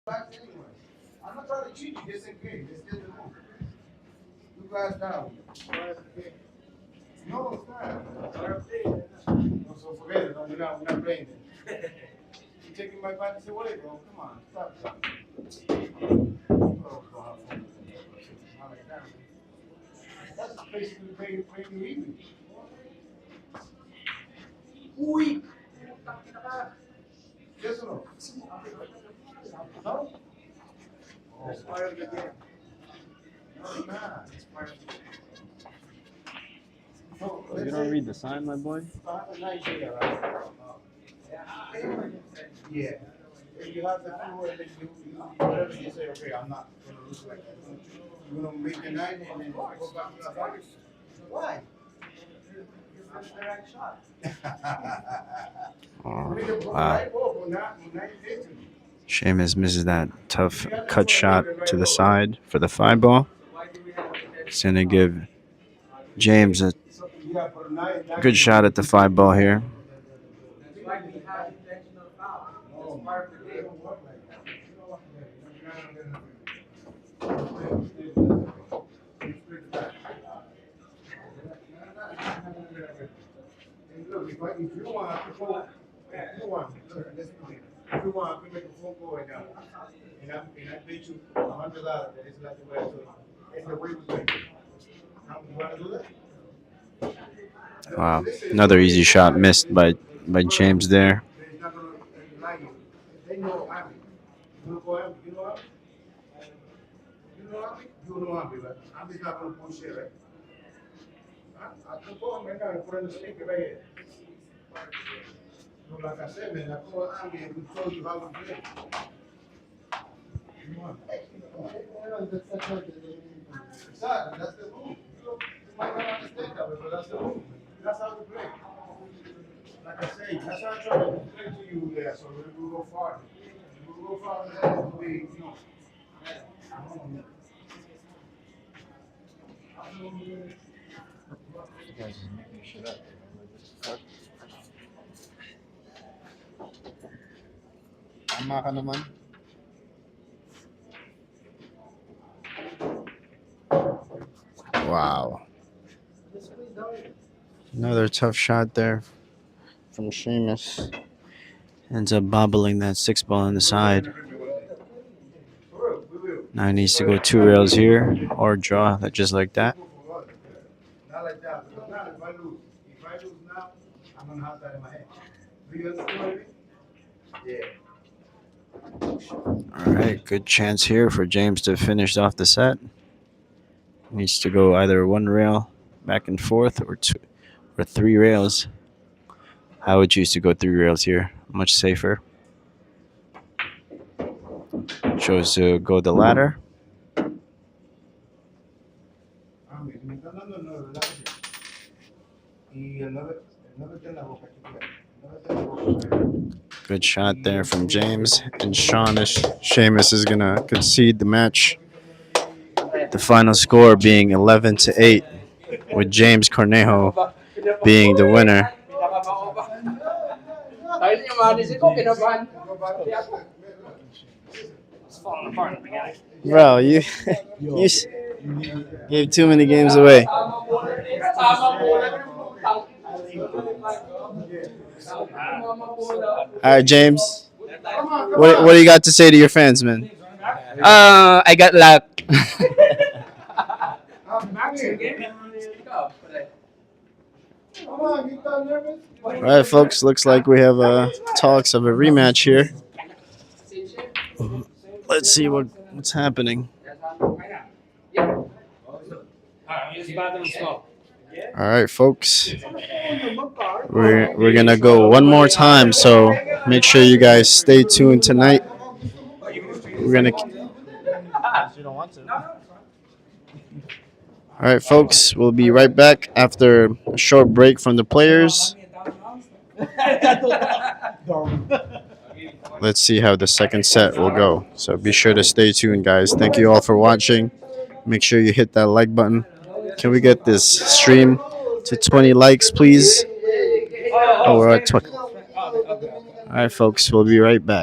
Anyway, I'm not trying to cheat you, just in case. It's still the move. Two guys down. No, it's not. No, so forget it. No, we're not playing it. You taking my practice away, bro. Come on, stop. Oh, God. Not like that. That's basically playing you even. Uy! Yes or no? No? Oh, it's part of the game. No, it's not. It's part of the game. So, You don't read the sign, my boy? Yeah. If you have the floor and then you whatever you say, okay, I'm not gonna lose like that. You're gonna make the night and then go back to the party. Why? That's the right shot. Wow. Seamus misses that tough cut shot to the side for the 5 ball. It's going to give James a good shot at the 5 ball here. Look, if you want to go, if you want to make a phone call right now, and I pay you $100, that is like the way I told you. It's the way we play. You want to do that? Wow. Another easy shot missed by James there. They're not going to lie you. They know Abby. You know Abby? You know Abby? You know Abby? You know Abby, right? Abby's not going to push it, right? I can go home right now and put in the speaker right here. So like I said, man, I call Abby and we told you how to play. Come on. Exactly, that's the move. You might not understand that, but that's the move. That's how we play. Like I say, that's how I try to explain to you there, so we will go far. We will go far and then it will be, you know. You guys are making shit up. Tama ka naman. Wow. Another tough shot there from Seamus. Ends up bobbling that 6 ball on the side. Now he needs to go 2 rails here or draw that just like that. Not like that, because now if I lose now, I'm gonna have that in my head. Do you understand what I mean? Yeah. All right, good chance here for James to finish off the set. Needs to go either 1 rail back and forth or 3 rails. I would choose to go 3 rails here. Much safer. Chose to go the latter. Good shot there from James. And Seamus is going to concede the match. The final score being 11-8, with James Cornejo being the winner. Bro, you gave too many games away. All right, James. What do you got to say to your fans, man? I got luck. All right, folks. Looks like we have talks of a rematch here. Let's see what's happening. All right, folks. We're gonna go one more time, so make sure you guys stay tuned tonight. We're gonna. All right, folks. We'll be right back after a short break from the players. Let's see how the second set will go. So be sure to stay tuned, guys. Thank you all for watching. Make sure you hit that like button. Can we get this stream to 20 likes, please? Oh, we're at 20. All right, folks. We'll be right back.